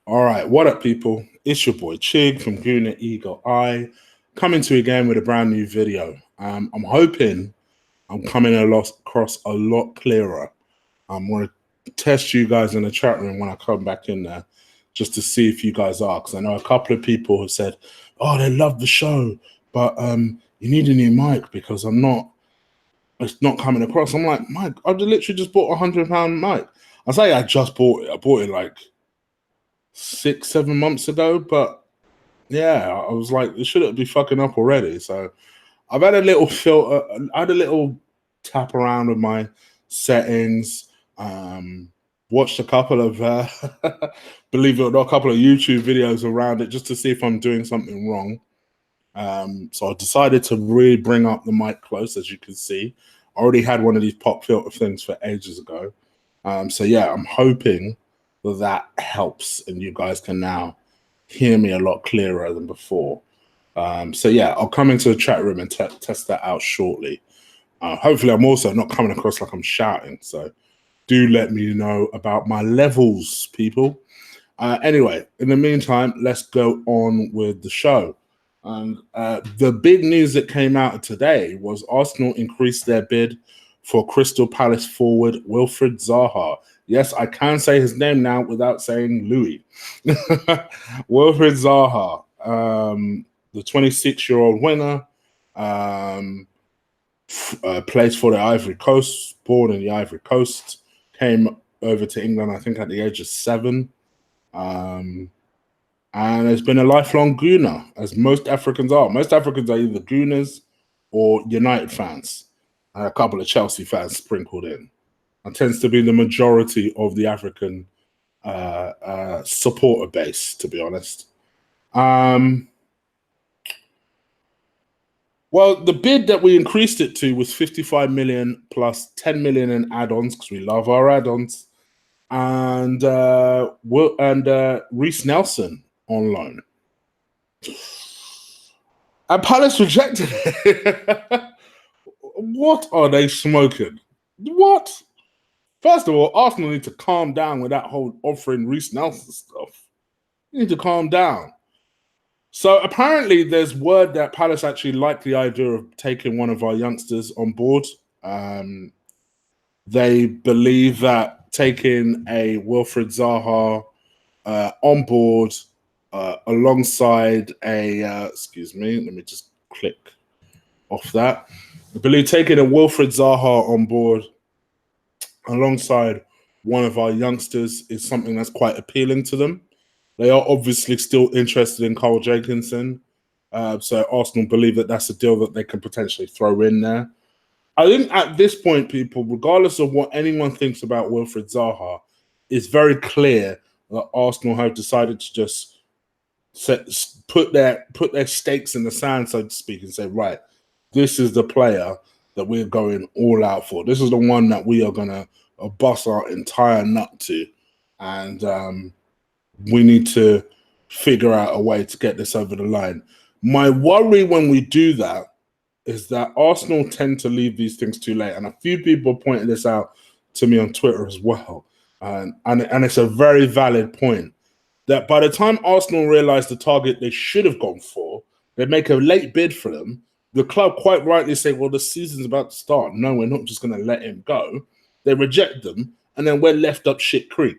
All right, what up, people? It's your boy Chig from Guna Eagle Eye, coming to you again with a brand new video. I'm hoping I'm coming across a lot clearer. I'm going to test you guys in the chat room when I come back in there, just to see if you guys are. Because I know a couple of people have said, "Oh, they love the show, but you need a new mic because it's not coming across." I'm like, Mike, I literally just bought £100 mic. I say I just bought it. I bought it like 6-7 months ago, but yeah, I was like, it shouldn't be fucking up already. So I've had a little filter, I had a little tap around with my settings, watched a couple of believe it or not, a couple of YouTube videos around it just to see if I'm doing something wrong. So I decided to really bring up the mic close. As you can see, I already had one of these pop filter things for ages ago. So yeah, I'm hoping that helps and you guys can now hear me a lot clearer than before. So yeah, I'll come into the chat room and test that out shortly. Hopefully I'm also not coming across like I'm shouting, so do let me know about my levels, people. Anyway, in the meantime, let's go on with the show. And the big news that came out today was Arsenal increased their bid for Crystal Palace forward Wilfried Zaha. Yes, I can say his name now without saying Louis. Wilfried Zaha, the 26-year-old winner, plays for the Ivory Coast, born in the Ivory Coast, came over to England, I think, at the age of 7. And has been a lifelong Gooner, as most Africans are. Most Africans are either Gooners or United fans. A couple of Chelsea fans sprinkled in. It tends to be the majority of the African supporter base, to be honest. Well, the bid that we increased it to was 55 million plus 10 million in add-ons, because we love our add-ons, and Reece Nelson on loan. And Palace rejected it. What are they smoking? What? First of all, Arsenal need to calm down with that whole offering Reece Nelson stuff. You need to calm down. So apparently there's word that Palace actually like the idea of taking one of our youngsters on board. They believe that taking a Wilfried Zaha on board alongside excuse me, let me just click off that. I believe taking a Wilfried Zaha on board alongside one of our youngsters is something that's quite appealing to them. They are obviously still interested in Carl Jenkinson. So Arsenal believe that that's a deal that they can potentially throw in there. I think at this point, people, regardless of what anyone thinks about Wilfried Zaha, it's very clear that Arsenal have decided to just put their stakes in the sand, so to speak, and say, right, this is the player that we're going all out for. This is the one that we are going to bust our entire nut to. And we need to figure out a way to get this over the line. My worry when we do that is that Arsenal tend to leave these things too late. And a few people pointed this out to me on Twitter as well. And it's a very valid point that by the time Arsenal realize the target they should have gone for, they make a late bid for them. The club quite rightly say, well, the season's about to start. No, we're not just going to let him go. They reject them, and then we're left up shit creek.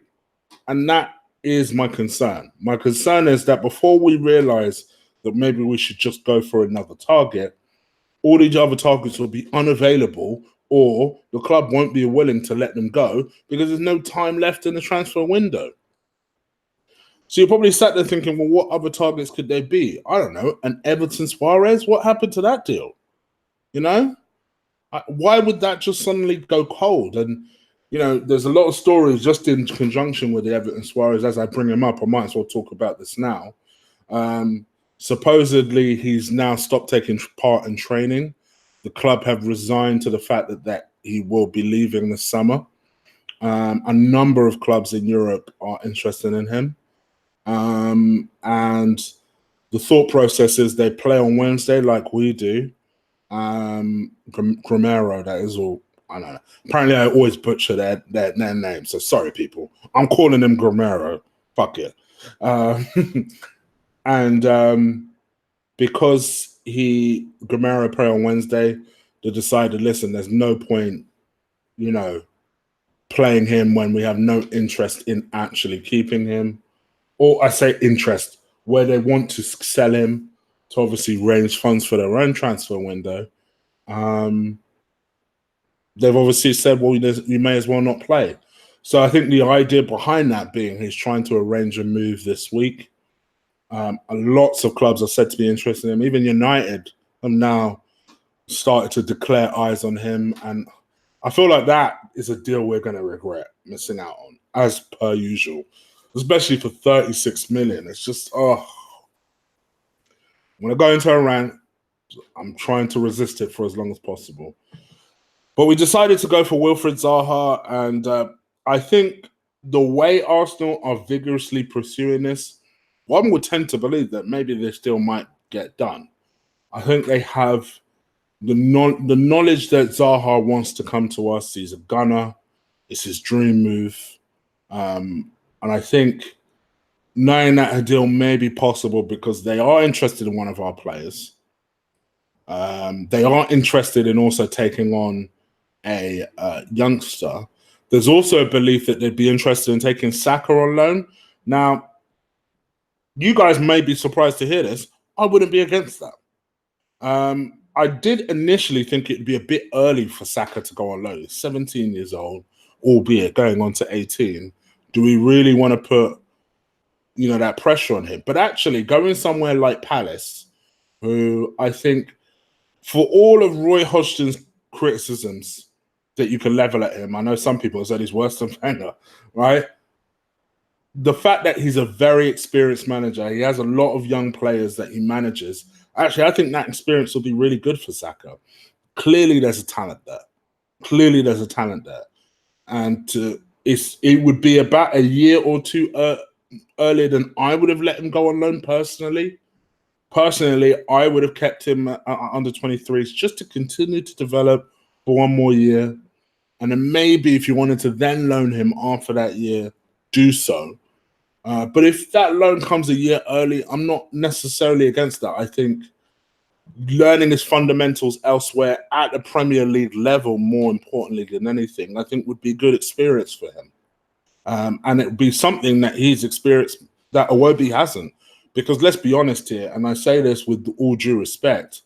And that is my concern. My concern is that before we realize that maybe we should just go for another target, all these other targets will be unavailable, or the club won't be willing to let them go because there's no time left in the transfer window. So you're probably sat there thinking, well, what other targets could there be? I don't know, an Everton Soares? What happened to that deal? You know? Why would that just suddenly go cold? And, you know, there's a lot of stories just in conjunction with the Everton Soares. As I bring him up, I might as well talk about this now. Supposedly, he's now stopped taking part in training. The club have resigned to the fact that he will be leaving this summer. A number of clubs in Europe are interested in him. And the thought process is they play on Wednesday like we do. Gramero, that is all. I don't know. Apparently, I always butcher their name. So sorry, people. I'm calling him Gramero. Fuck it. Uh, and because Gamero play on Wednesday, they decided, listen, there's no point, playing him when we have no interest in actually keeping him. Or I say interest, where they want to sell him to obviously raise funds for their own transfer window. They've obviously said, well, you may as well not play. So I think the idea behind that being he's trying to arrange a move this week. Lots of clubs are said to be interested in him. Even United have now started to declare eyes on him. And I feel like that is a deal we're going to regret missing out on, as per usual, especially for 36 million. It's just, when I go into a rant, I'm trying to resist it for as long as possible. But we decided to go for Wilfried Zaha, and I think the way Arsenal are vigorously pursuing this, one would tend to believe that maybe they still might get done. I think they have the knowledge that Zaha wants to come to us. He's a gunner. It's his dream move. And I think knowing that a deal may be possible because they are interested in one of our players. They are interested in also taking on a youngster. There's also a belief that they'd be interested in taking Saka on loan. Now, you guys may be surprised to hear this. I wouldn't be against that. I did initially think it'd be a bit early for Saka to go on loan. He's 17 years old, albeit going on to 18. Do we really want to put, that pressure on him? But actually, going somewhere like Palace, who I think, for all of Roy Hodgson's criticisms that you can level at him, I know some people have said he's worse than Wenger, right? The fact that he's a very experienced manager, he has a lot of young players that he manages. Actually, I think that experience will be really good for Saka. Clearly, there's a talent there. And it would be about a year or two earlier than I would have let him go on loan personally. Personally, I would have kept him under 23s just to continue to develop for one more year. And then maybe if you wanted to then loan him after that year, do so. But if that loan comes a year early, I'm not necessarily against that. I think learning his fundamentals elsewhere at the Premier League level, more importantly than anything, I think would be a good experience for him. And it would be something that he's experienced that Iwobi hasn't. Because let's be honest here, and I say this with all due respect,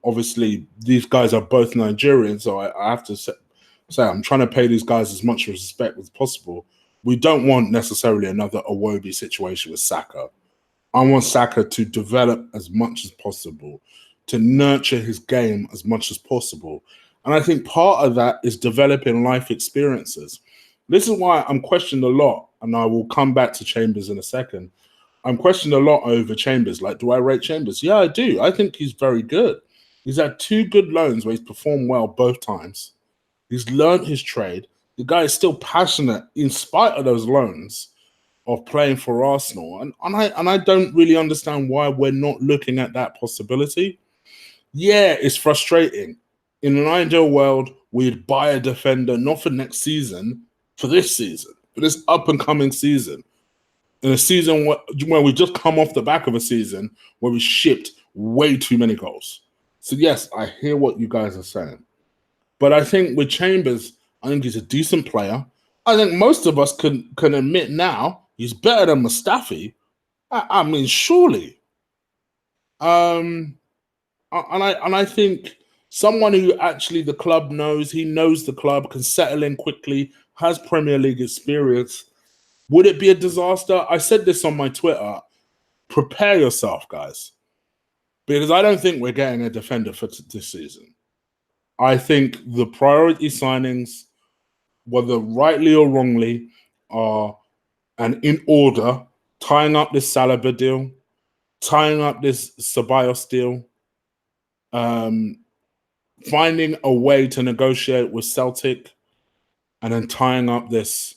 obviously these guys are both Nigerians, so I have to say I'm trying to pay these guys as much respect as possible. We don't want necessarily another Iwobi situation with Saka. I want Saka to develop as much as possible, to nurture his game as much as possible. And I think part of that is developing life experiences. This is why I'm questioned a lot, and I will come back to Chambers in a second. I'm questioned a lot over Chambers. Like, do I rate Chambers? Yeah, I do. I think he's very good. He's had 2 good loans where he's performed well both times. He's learned his trade. The guy is still passionate, in spite of those loans, of playing for Arsenal. And I don't really understand why we're not looking at that possibility. Yeah, it's frustrating. In an ideal world, we'd buy a defender, not for next season, for this season, for this up-and-coming season. In a season where we just come off the back of a season where we shipped way too many goals. So yes, I hear what you guys are saying. But I think with Chambers, I think he's a decent player. I think most of us can admit now he's better than Mustafi. I mean, surely. And I think someone who actually the club knows, he knows the club, can settle in quickly, has Premier League experience. Would it be a disaster? I said this on my Twitter. Prepare yourself, guys. Because I don't think we're getting a defender for this season. I think the priority signings, whether rightly or wrongly, are, and in order, tying up this Saliba deal, tying up this Ceballos deal, finding a way to negotiate with Celtic, and then tying up this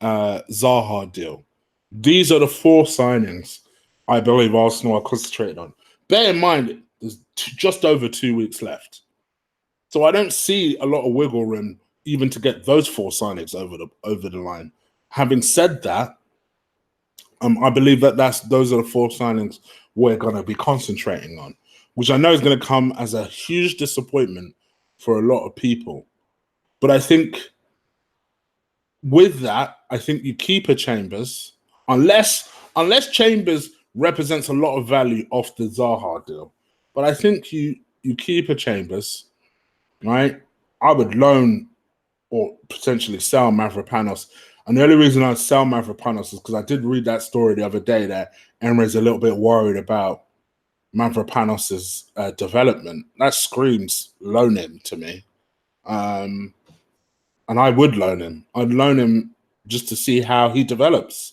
Zaha deal. These are the 4 signings I believe Arsenal are concentrating on. Bear in mind, there's just over 2 weeks left. So I don't see a lot of wiggle room even to get those 4 signings over the line. Having said that, I believe that those are the 4 signings we're going to be concentrating on, which I know is going to come as a huge disappointment for a lot of people. But I think with that, I think you keep a Chambers, unless Chambers represents a lot of value off the Zaha deal. But I think you keep a Chambers, right? I would loan or potentially sell Mavropanos. And the only reason I'd sell Mavropanos is because I did read that story the other day that Emery's a little bit worried about Mavropanos' development. That screams loan him to me. And I would loan him. I'd loan him just to see how he develops.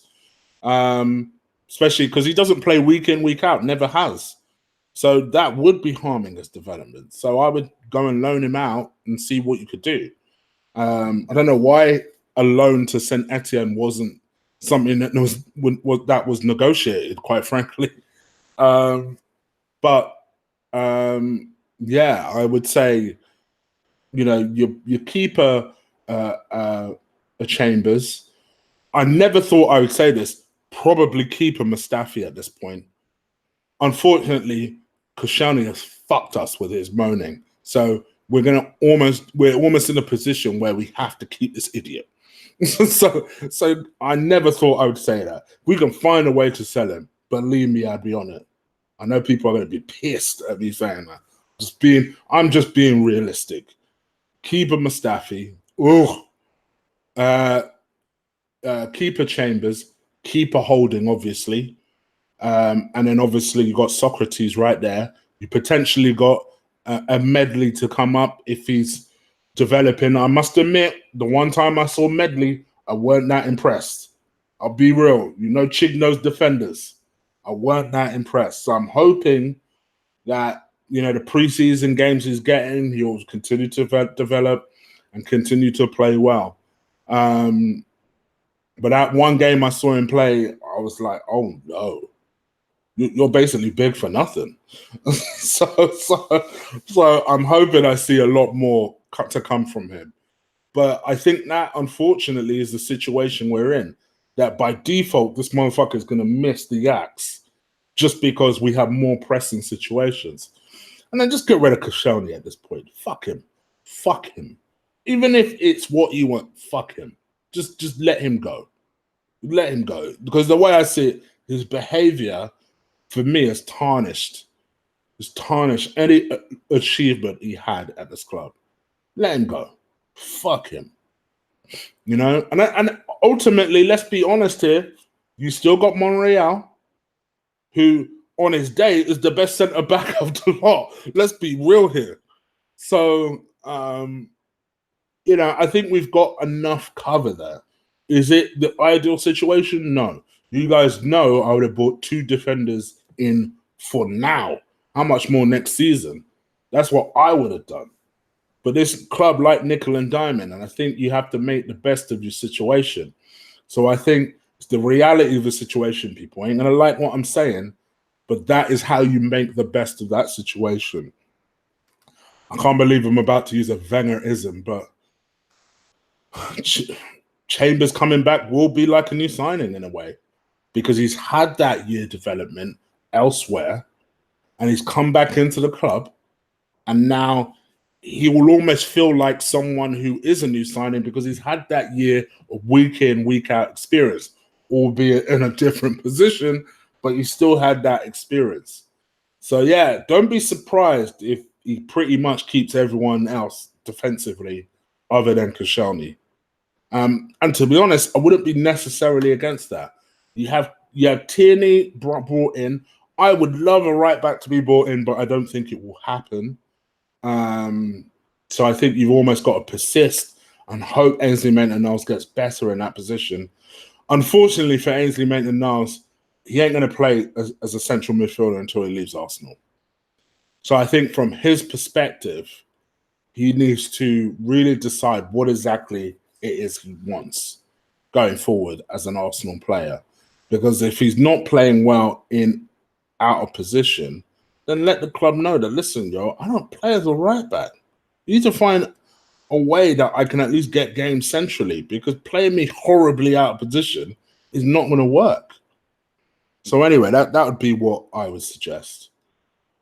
Especially because he doesn't play week in, week out, never has. So that would be harming his development. So I would go and loan him out and see what you could do. I don't know why a loan to St. Etienne wasn't something that was negotiated, quite frankly. But yeah, I would say, you keep a Chambers. I never thought I would say this. Probably keep a Mustafi at this point. Unfortunately, Koscielny has fucked us with his moaning. So we're almost in a position where we have to keep this idiot. so I never thought I would say that. We can find a way to sell him. Believe me, I'd be on it. I know people are going to be pissed at me saying that. I'm just being realistic. Keep a Mustafi. Keep a Chambers. Keep a Holding, obviously. And then obviously you got Socrates right there. You potentially got a Medley to come up if he's developing. I must admit, the one time I saw Medley, I weren't that impressed. I'll be real. Chigno's defenders. I weren't that impressed. So I'm hoping that, the preseason games he's getting, he'll continue to develop and continue to play well. But that one game I saw him play, I was like, oh no. You're basically big for nothing. so I'm hoping I see a lot more to come from him. But I think that, unfortunately, is the situation we're in. That by default, this motherfucker is going to miss the axe just because we have more pressing situations. And then just get rid of Koscielny at this point. Fuck him. Fuck him. Even if it's what you want, fuck him. Just let him go. Let him go. Because the way I see it, his behavior, for me, has tarnished any achievement he had at this club. Let him go. Fuck him. And ultimately, let's be honest here, you still got Monreal, who on his day is the best centre back of the lot. Let's be real here. So, I think we've got enough cover there. Is it the ideal situation? No. You guys know I would have bought 2 defenders in for now. How much more next season? That's what I would have done. But this club like nickel and diamond, and I think you have to make the best of your situation. So I think it's the reality of the situation, people. I ain't going to like what I'm saying, but that is how you make the best of that situation. I can't believe I'm about to use a Wenger-ism, but Chambers coming back will be like a new signing in a way, because he's had that year development elsewhere and he's come back into the club, and now he will almost feel like someone who is a new signing because he's had that year of week in, week out experience, albeit in a different position, but he still had that experience. So yeah, don't be surprised if he pretty much keeps everyone else defensively other than Koscielny. And to be honest, I wouldn't be necessarily against that. You have Tierney brought in. I would love a right back to be brought in, but I don't think it will happen. So I think you've almost got to persist and hope Ainsley Maitland-Niles gets better in that position. Unfortunately for Ainsley Maitland-Niles, he ain't going to play as a central midfielder until he leaves Arsenal. So I think from his perspective, he needs to really decide what exactly it is he wants going forward as an Arsenal player. Because if he's not playing well out of position, then let the club know that, listen, I don't play as a right back. You need to find a way that I can at least get games centrally, because playing me horribly out of position is not going to work. So anyway, that would be what I would suggest.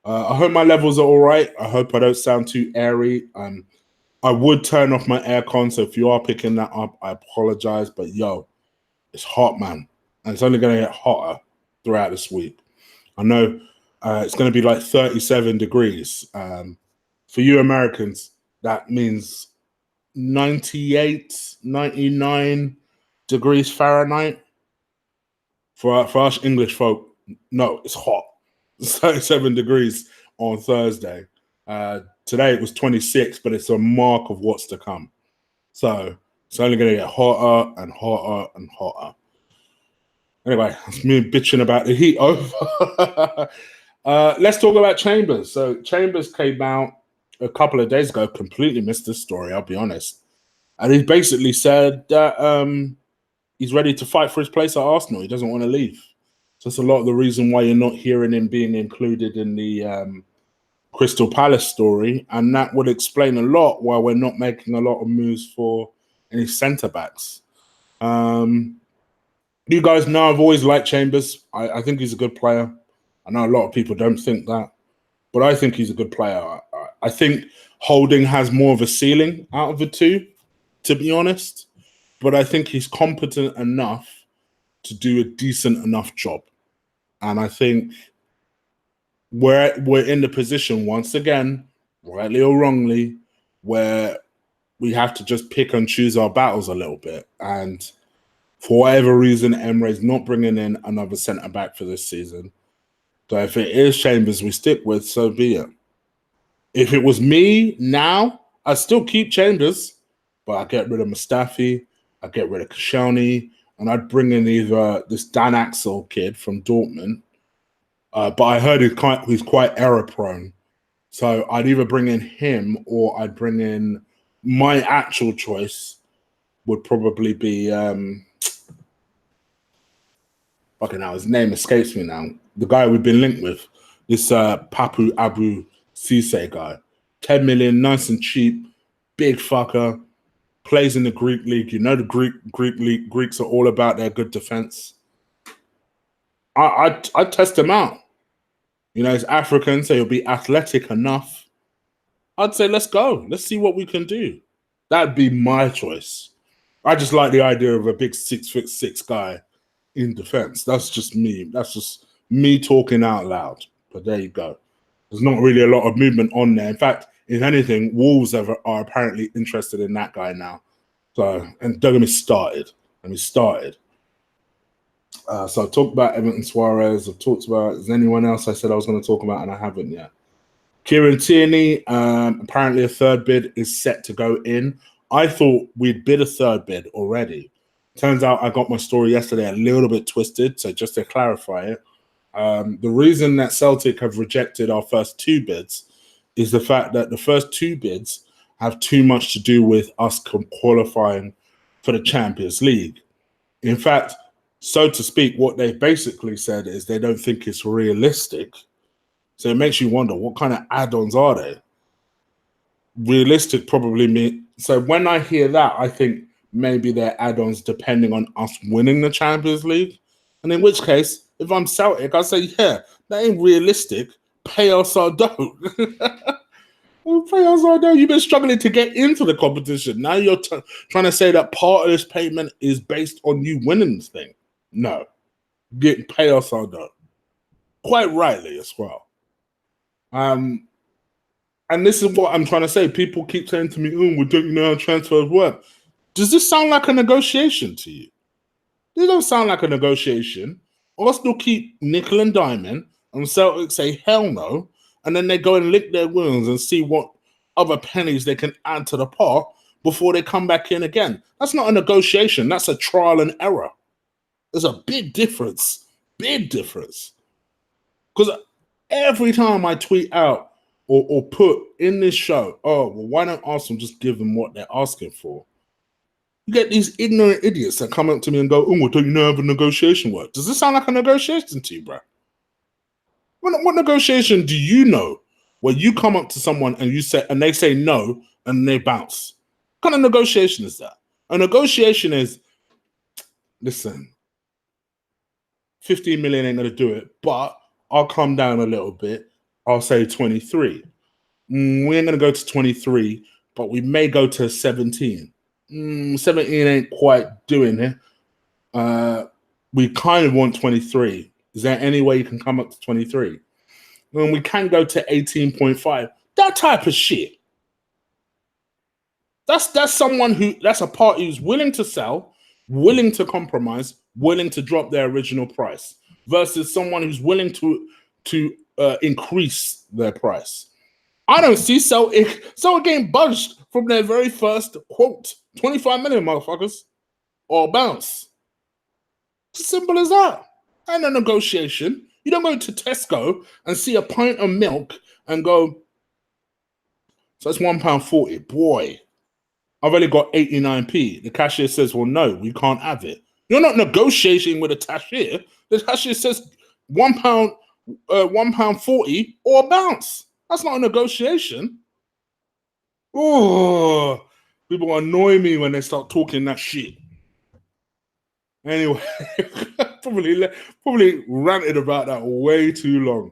I hope my levels are all right. I hope I don't sound too airy. I would turn off my aircon, so if you are picking that up, I apologize. But yo, it's hot, man, and it's only going to get hotter throughout this week. I know it's going to be like 37 degrees. For you Americans, that means 98, 99 degrees Fahrenheit. For us English folk, no, it's hot. It's 37 degrees on Thursday. Today it was 26, but it's a mark of what's to come. So it's only going to get hotter and hotter and hotter. Anyway, that's me bitching about the heat over. Let's talk about Chambers. So Chambers came out a couple of days ago, completely missed this story, I'll be honest. And he basically said that he's ready to fight for his place at Arsenal. He doesn't want to leave. So that's a lot of the reason why you're not hearing him being included in the Crystal Palace story. And that would explain a lot why we're not making a lot of moves for any centre-backs. You guys know I've always liked Chambers. I think he's a good player. I know a lot of people don't think that, but I think he's a good player. I think Holding has more of a ceiling out of the two, to be honest. But I think he's competent enough to do a decent enough job. And I think we're in the position, once again, rightly or wrongly, where we have to just pick and choose our battles a little bit. And for whatever reason, Emre's not bringing in another centre-back for this season. So if it is Chambers we stick with, so be it. If it was me now, I'd still keep Chambers, but I'd get rid of Mustafi, I'd get rid of Koscielny, and I'd bring in either this Dan Axel kid from Dortmund, but I heard he's quite error-prone. So I'd either bring in him or I'd bring in my actual choice would probably be fucking hell, his name escapes me now. The guy we've been linked with, this Papu Abu Cisse guy. 10 million, nice and cheap, big fucker, plays in the Greek league. You know the Greek league, Greeks are all about their good defense. I'd test him out. You know, he's African, so he'll be athletic enough. I'd say, let's go. Let's see what we can do. That'd be my choice. I just like the idea of a big 6'6" guy in defense. That's just me. That's just me talking out loud. But there you go. There's not really a lot of movement on there. In fact, if anything, Wolves are apparently interested in that guy now. So, and don't get me started. So I've talked about Everton Soares. I've talked about, is anyone else I said I was going to talk about and I haven't yet? Kieran Tierney, apparently a third bid is set to go in. I thought we'd bid a third bid already. Turns out I got my story yesterday a little bit twisted. So just to clarify it, the reason that Celtic have rejected our first two bids is the fact that the first two bids have too much to do with us qualifying for the Champions League. In fact, so to speak, what they've basically said is they don't think it's realistic. So it makes you wonder, what kind of add-ons are they? Realistic probably means... So when I hear that, I think maybe they're add-ons depending on us winning the Champions League. And in which case, if I'm Celtic, I say, yeah, that ain't realistic. Pay us our dough. Well, pay us our dough. You've been struggling to get into the competition. Now you're trying to say that part of this payment is based on you winning this thing. No. Pay us our dough. Quite rightly as well. And this is what I'm trying to say. People keep saying to me, we don't know how transfers work. Does this sound like a negotiation to you? This don't sound like a negotiation. Arsenal keep nickel and diamond, and Celtic say hell no, and then they go and lick their wounds and see what other pennies they can add to the pot before they come back in again. That's not a negotiation. That's a trial and error. There's a big difference. Big difference. Because every time I tweet out or put in this show, why don't Arsenal just give them what they're asking for? You get these ignorant idiots that come up to me and go, well, don't you know how the negotiation works? Does this sound like a negotiation to you, bro? What negotiation do you know where you come up to someone and you say, and they say no, and they bounce? What kind of negotiation is that? A negotiation is, listen, 15 million ain't going to do it, but I'll come down a little bit. I'll say 23. We ain't going to go to 23, but we may go to 17. 17 ain't quite doing it. We kind of want 23. Is there any way you can come up to 23? When we can go to 18.5, that type of shit. That's someone that's a party who's willing to sell, willing to compromise, willing to drop their original price, versus someone who's willing to increase their price. I don't see so getting budged from their very first quote, 25 million, motherfuckers, or bounce. It's as simple as that. And a negotiation. You don't go to Tesco and see a pint of milk and go, so that's £1.40. Boy, I've only got 89p. The cashier says, well, no, we can't have it. You're not negotiating with a cashier. The cashier says £1.40 or bounce. That's not a negotiation. Oh, people annoy me when they start talking that shit. Anyway, probably ranted about that way too long.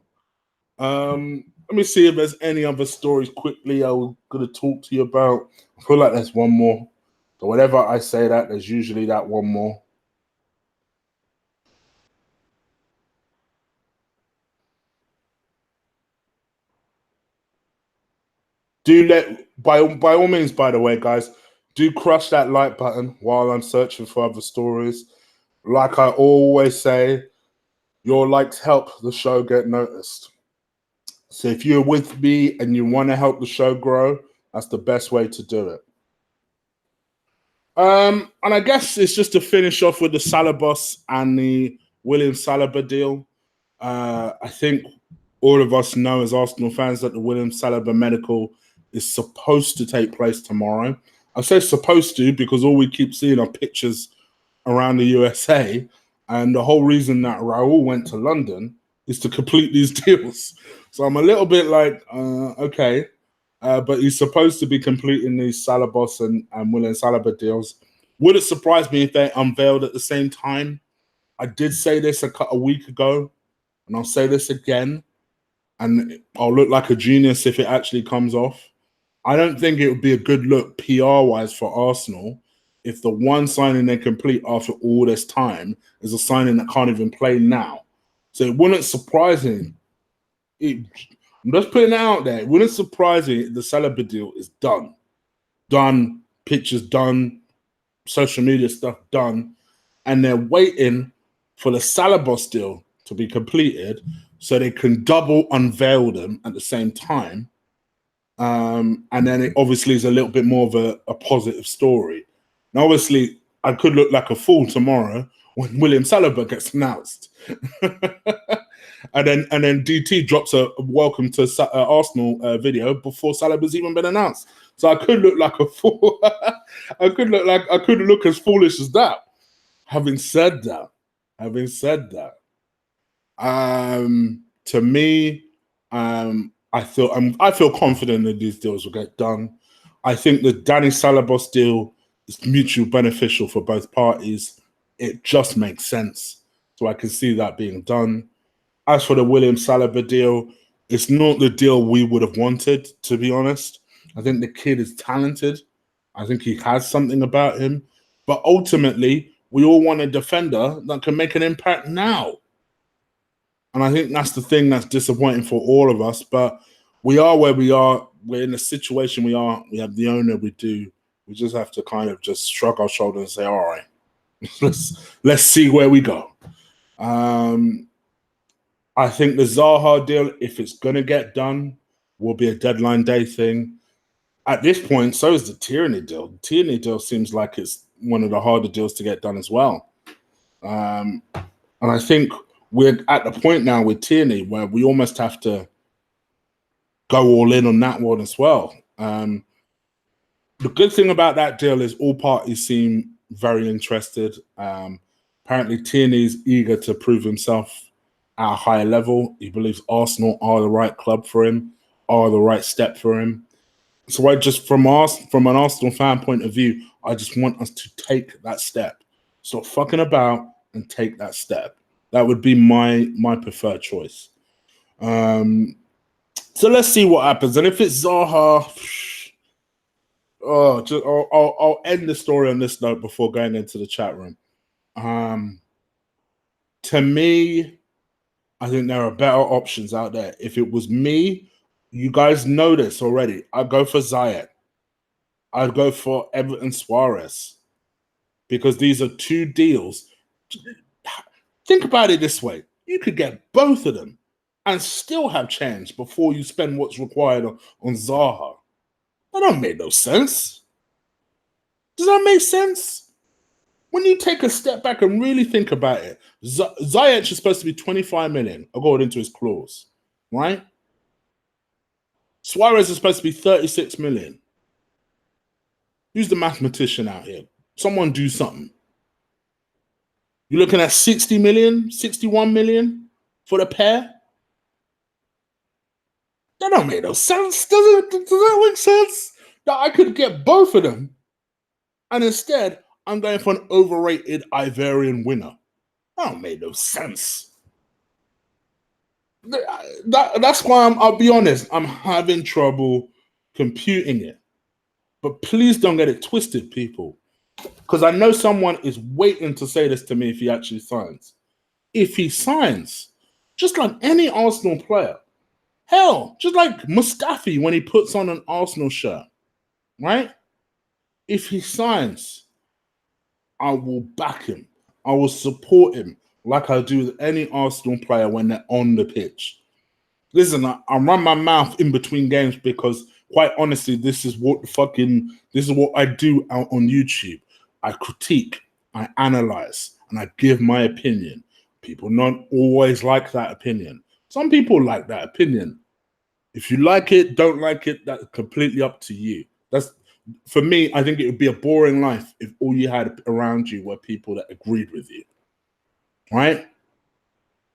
Let me see if there's any other stories quickly I'm going to talk to you about. I feel like there's one more. So whenever I say that, there's usually that one more. By all means, by the way, guys, do crush that like button while I'm searching for other stories. Like I always say, your likes help the show get noticed. So if you're with me and you want to help the show grow, that's the best way to do it. And I guess it's just to finish off with the Saliba and the William Saliba deal. I think all of us know as Arsenal fans that the William Saliba medical is supposed to take place tomorrow. I say supposed to because all we keep seeing are pictures around the USA. And the whole reason that Raul went to London is to complete these deals. So I'm a little bit like, okay. But he's supposed to be completing these Saliba and William Saliba deals. Would it surprise me if they unveiled at the same time? I did say this a week ago, and I'll say this again, and I'll look like a genius if it actually comes off. I don't think it would be a good look PR-wise for Arsenal if the one signing they complete after all this time is a signing that can't even play now. So it wouldn't surprise me. I'm just putting it out there. It wouldn't surprise me if the Saliba deal is done. Done, pictures done, social media stuff done, and they're waiting for the Saliba deal to be completed so they can double unveil them at the same time. And then it obviously is a little bit more of a positive story. Now, obviously, I could look like a fool tomorrow when William Saliba gets announced. and then DT drops a welcome to Arsenal video before Saliba's even been announced. So I could look like a fool. I could look as foolish as that. Having said that, to me, I feel confident that these deals will get done. I think the Danny Saliba deal is mutually beneficial for both parties. It just makes sense. So I can see that being done. As for the William Saliba deal, it's not the deal we would have wanted, to be honest. I think the kid is talented. I think he has something about him. But ultimately, we all want a defender that can make an impact now. And I think that's the thing that's disappointing for all of us. But we are where we are. We're in the situation we are. We have the owner we do. We just have to kind of just shrug our shoulders and say, all right, let's see where we go. I think the Zaha deal, if it's going to get done, will be a deadline day thing. At this point, so is the Tierney deal. The Tierney deal seems like it's one of the harder deals to get done as well. And I think we're at the point now with Tierney where we almost have to go all in on that one as well. The good thing about that deal is all parties seem very interested. Apparently, Tierney's eager to prove himself at a higher level. He believes Arsenal are the right club for him, are the right step for him. So I just, from an Arsenal fan point of view, I just want us to take that step. Stop fucking about and take that step. That would be my preferred choice. So let's see what happens. And if it's Zaha, I'll end the story on this note before going into the chat room. To me, I think there are better options out there. If it was me, you guys know this already. I'd go for Zaha. I'd go for Everton Soares, because these are two deals. Think about it this way. You could get both of them and still have change before you spend what's required on Zaha. That don't make no sense. Does that make sense? When you take a step back and really think about it, Ziyech is supposed to be 25 million according to his clause, right? Suarez is supposed to be 36 million. Who's the mathematician out here? Someone do something. You're looking at 60 million, 61 million for the pair? That don't make no sense. Does that make sense? That I could get both of them, and instead I'm going for an overrated Ivorian winner. That don't make no sense. That's why I'll be honest, I'm having trouble computing it. But please don't get it twisted, people. Because I know someone is waiting to say this to me if he actually signs. If he signs, just like any Arsenal player, hell, just like Mustafi when he puts on an Arsenal shirt, right? If he signs, I will back him. I will support him like I do with any Arsenal player when they're on the pitch. Listen, I run my mouth in between games because, quite honestly, this is what I do out on YouTube. I critique, I analyze, and I give my opinion. People not always like that opinion. Some people like that opinion. If you like it, don't like it, that's completely up to you. That's, for me, I think it would be a boring life if all you had around you were people that agreed with you, right?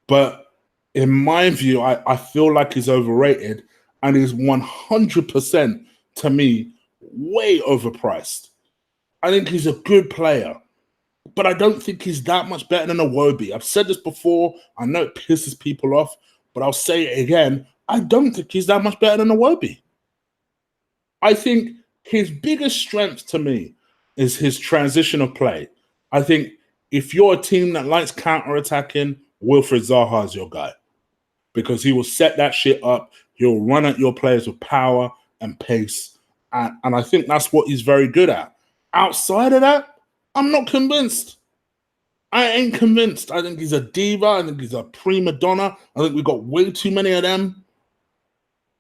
But in my view, I feel like he's overrated and he's 100% to me way overpriced. I think he's a good player, but I don't think he's that much better than Iwobi. I've said this before. I know it pisses people off, but I'll say it again. I don't think he's that much better than Iwobi. I think his biggest strength to me is his transition of play. I think if you're a team that likes counter-attacking, Wilfried Zaha is your guy, because he will set that shit up. He'll run at your players with power and pace. And I think that's what he's very good at. Outside of that, I'm not convinced. I ain't convinced. I think he's a diva. I think he's a prima donna. I think we've got way too many of them.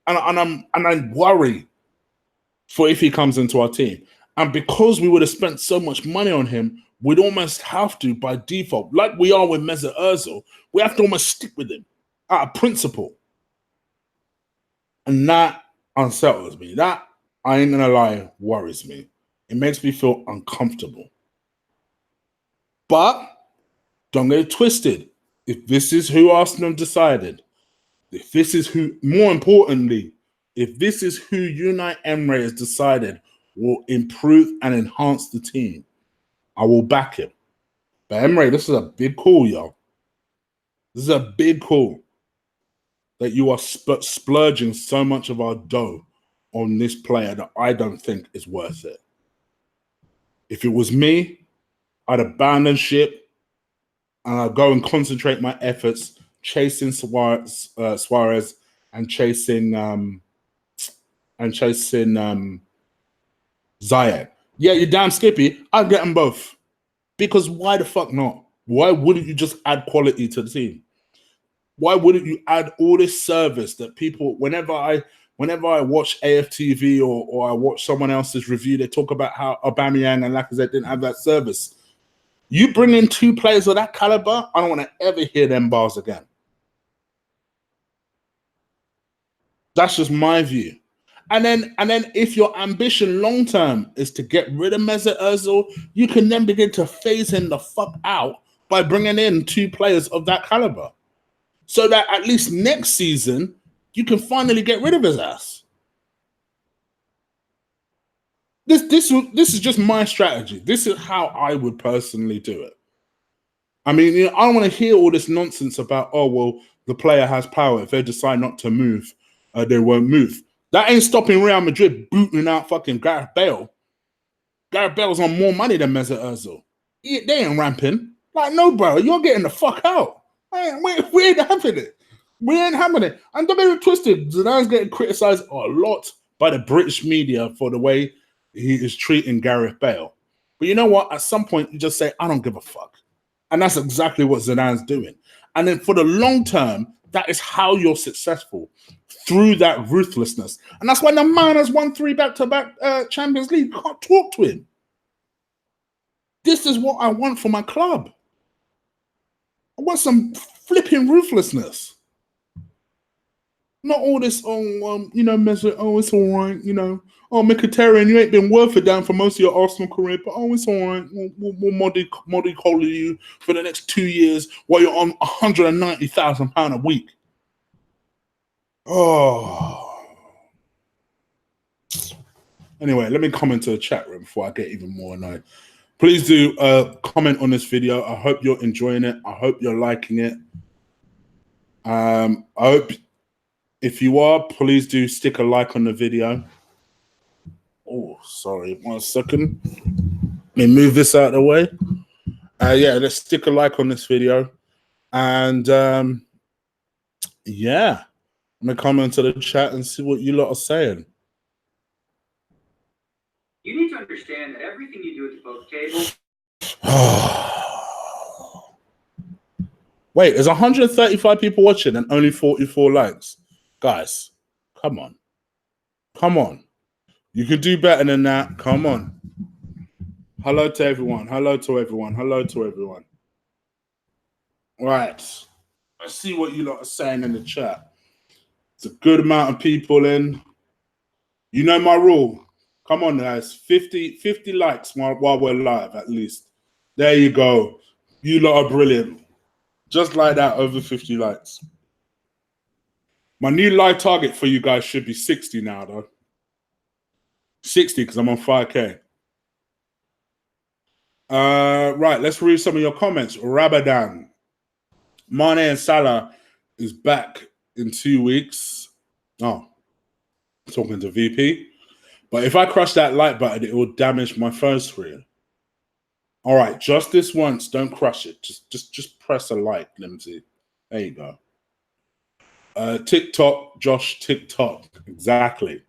And I worry for if he comes into our team. And because we would have spent so much money on him, we'd almost have to, by default, like we are with Mesut Ozil, we have to almost stick with him out of principle. And that unsettles me. That, I ain't gonna lie, worries me. It makes me feel uncomfortable. But don't get it twisted. If this is who Arsenal decided, if this is who, more importantly, if this is who Unai Emery has decided will improve and enhance the team, I will back him. But Emery, this is a big call, yo. This is a big call that you are splurging so much of our dough on this player that I don't think is worth it. If it was me, I'd abandon ship and I'd go and concentrate my efforts chasing Suarez and chasing Ziyech. Yeah, you're damn skippy. I'd get them both. Because why the fuck not? Why wouldn't you just add quality to the team? Why wouldn't you add all this service that people, whenever I watch AFTV or I watch someone else's review, they talk about how Aubameyang and Lacazette didn't have that service. You bring in two players of that caliber, I don't want to ever hear them bars again. That's just my view. And then if your ambition long term is to get rid of Mesut Ozil, you can then begin to phase him the fuck out by bringing in two players of that caliber, so that at least next season you can finally get rid of his ass. This is just my strategy. This is how I would personally do it. I mean, you know, I don't want to hear all this nonsense about, oh, well, the player has power. If they decide not to move, they won't move. That ain't stopping Real Madrid booting out fucking Gareth Bale. Gareth Bale's on more money than Mesut Ozil. They ain't ramping. Like, no, bro, you're getting the fuck out. We ain't having it. We ain't having it. And don't get it twisted. Zidane's getting criticised a lot by the British media for the way he is treating Gareth Bale. But you know what? At some point, you just say, I don't give a fuck. And that's exactly what Zidane's doing. And then for the long term, that is how you're successful, through that ruthlessness. And that's why the man has won 3 back-to-back Champions League. You can't talk to him. This is what I want for my club. I want some flipping ruthlessness. Not all this, you know, measure, it's all right, you know. Oh, Mkhitaryan, you ain't been worth it down for most of your Arsenal career, but it's all right. We'll mollycoddle you for the next 2 years while you're on £190,000 a week. Oh. Anyway, let me comment to the chat room before I get even more annoyed. Please do comment on this video. I hope you're enjoying it. I hope you're liking it. I hope if you are, please do stick a like on the video. Oh, sorry, 1 second. Let me move this out of the way. Yeah, let's stick a like on this video. And yeah, I'm going to comment to the chat and see what you lot are saying. You need to understand that everything you do at the poker table. Wait, there's 135 people watching and only 44 likes. Guys, come on. Come on. You can do better than that. Come on. Hello to everyone. Hello to everyone. Hello to everyone. Right. Let's see what you lot are saying in the chat. It's a good amount of people in. You know my rule. Come on, guys. 50 likes while we're live, at least. There you go. You lot are brilliant. Just like that, over 50 likes. My new live target for you guys should be 60 now, though. 60, because I'm on 5K. Right, let's read some of your comments. Rabadan. Mane and Salah is back in 2 weeks. Oh, talking to VP. But if I crush that like button, it will damage my phone screen. All right, just this once. Don't crush it. Just press a like, Limsy. There you go. TikTok, Josh, TikTok. Exactly.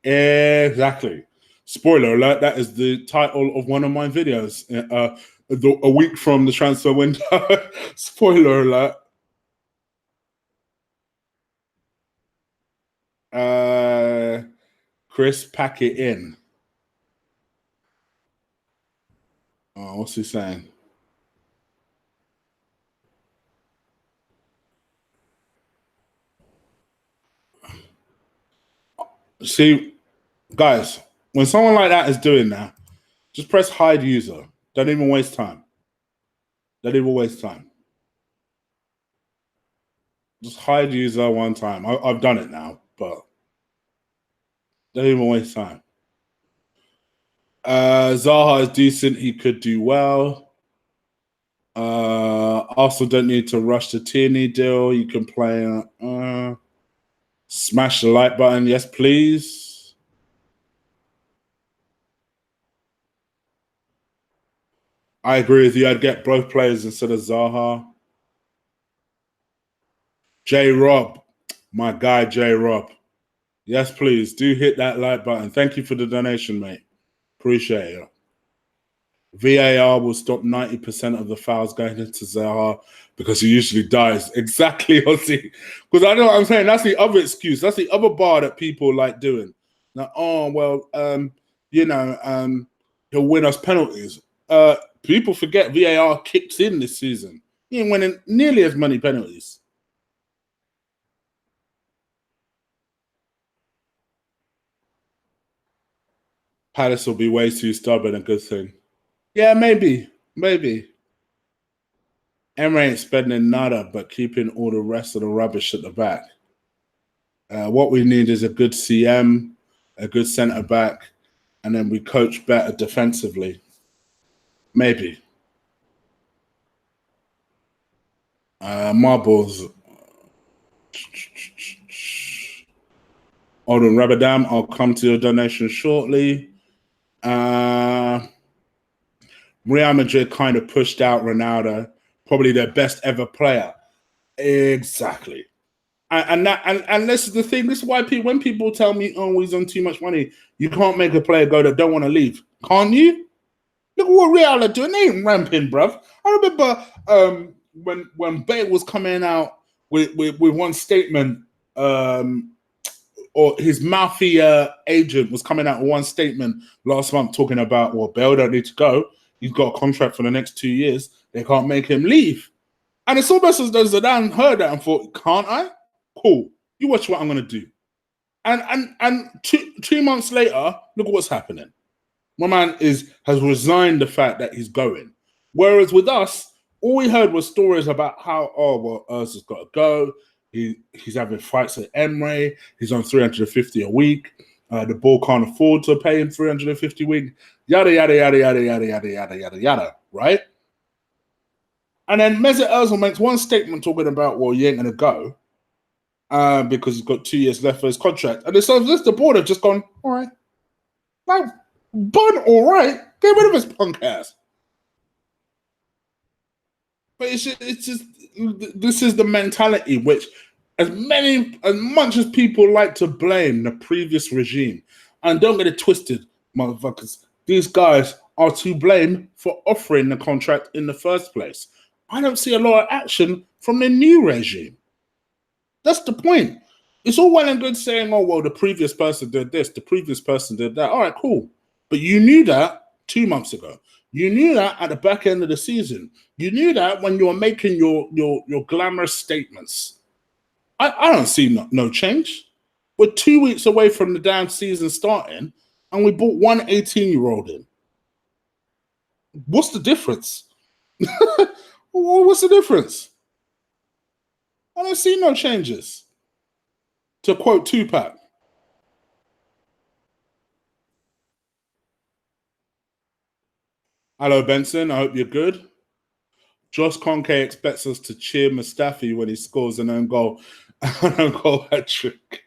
Exactly. Spoiler alert, that is the title of one of my videos. A week from the transfer window. Spoiler alert. Chris, pack it in. Oh, what's he saying? See, guys, when someone like that is doing that, just press hide user. Don't even waste time. Don't even waste time. Just hide user one time. I've done it now, but don't even waste time. Zaha is decent. He could do well. Also, don't need to rush the Tierney deal. You can play. Smash the like button. Yes, please. I agree with you. I'd get both players instead of Zaha. J Rob, my guy J Rob. Yes, please do hit that like button. Thank you for the donation, mate. Appreciate it. VAR will stop 90% of the fouls going into Zaha because he usually dies. Exactly, Ozzy. Because I know what I'm saying. That's the other excuse. That's the other bar that people like doing. Now, oh, well, he'll win us penalties. People forget VAR kicks in this season. He ain't winning nearly as many penalties. Palace will be way too stubborn, a good thing. Yeah, maybe. Emre ain't spending nada, but keeping all the rest of the rubbish at the back. What we need is a good CM, a good centre-back, and then we coach better defensively. Maybe. Marbles. Hold on, Rabadam. I'll come to your donation shortly. Real Madrid kind of pushed out Ronaldo, probably their best ever player. Exactly. And this is the thing. This is why when people tell me, "Oh, he's on too much money," you can't make a player go that don't want to leave, can't you? Look at what Real are doing. They ain't ramping, bruv. I remember when Bale was coming out with one statement, or his mouthy agent was coming out with one statement last month talking about, well, Bale don't need to go. He's got a contract for the next 2 years. They can't make him leave. And it's almost as though Zidane heard that and thought, can't I? Cool. You watch what I'm going to do. And 2 months later, look at what's happening. My man has resigned the fact that he's going. Whereas with us, all we heard was stories about how, Ozil's got to go. He's having fights at Emre. He's on 350 a week. The ball can't afford to pay him 350 a week. Yada, yada, yada, yada, yada, yada, yada, yada, yada, right? And then Mesut Ozil makes one statement talking about, well, he ain't going to go because he's got 2 years left for his contract. And so the board have just gone, all right. Like, Bun, all right. Get rid of his punk ass. But it's just this is the mentality which, as much as people like to blame the previous regime, and don't get it twisted, motherfuckers, these guys are to blame for offering the contract in the first place. I don't see a lot of action from the new regime. That's the point. It's all well and good saying, oh, well, the previous person did this, the previous person did that. All right, cool. But you knew that 2 months ago. You knew that at the back end of the season. You knew that when you were making your glamorous statements. I don't see no change. We're 2 weeks away from the damn season starting, and we brought one 18-year-old in. What's the difference? What's the difference? I don't see no changes. To quote Tupac. Hello, Benson. I hope you're good. Josh Conke expects us to cheer Mustafi when he scores an own goal. An own goal hat-trick.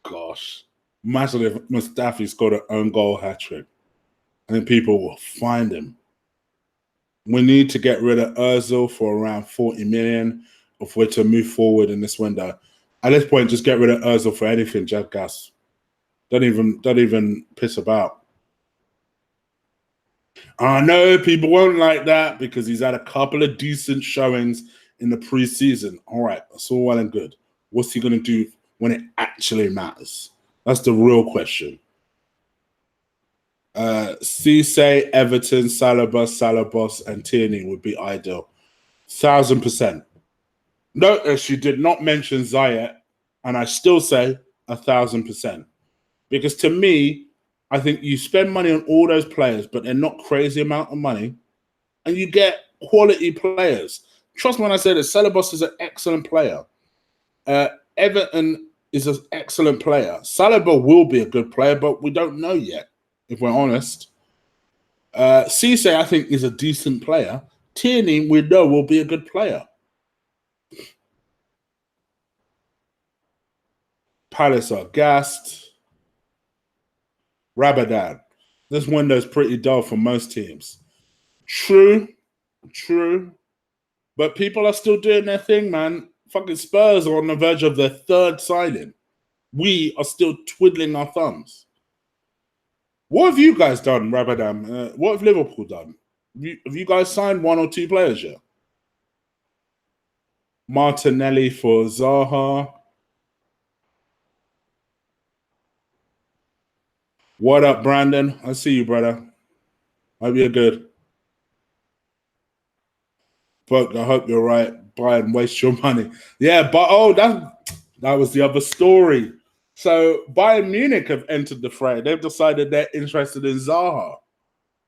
Gosh. Imagine if Mustafi scored an own goal hat-trick. And then people will find him. We need to get rid of Ozil for around 40 million if we're to move forward in this window. At this point, just get rid of Ozil for anything, Jeff Gas. Don't even piss about. I know people won't like that because he's had a couple of decent showings in the preseason. All right, that's all well and good. What's he going to do when it actually matters? That's the real question. Cisse, Everton, Saliba, and Tierney would be ideal. 1,000%. Notice she did not mention Zaha, and I still say 1,000%. Because to me, I think you spend money on all those players, but they're not crazy amount of money, and you get quality players. Trust me when I say that Saliba is an excellent player. Everton is an excellent player. Saliba will be a good player, but we don't know yet, if we're honest. Cisse, I think, is a decent player. Tierney, we know, will be a good player. Palace are gassed. Rabadan. This window's pretty dull for most teams. True. But people are still doing their thing, man. Fucking Spurs are on the verge of their third signing. We are still twiddling our thumbs. What have you guys done, Rabadan? What have Liverpool done? Have you guys signed one or two players yet? Martinelli for Zaha. What up, Brandon? I see you, brother. Hope you're good. But I hope you're right. Buy and waste your money. Yeah, but that was the other story. So Bayern Munich have entered the fray. They've decided they're interested in Zaha,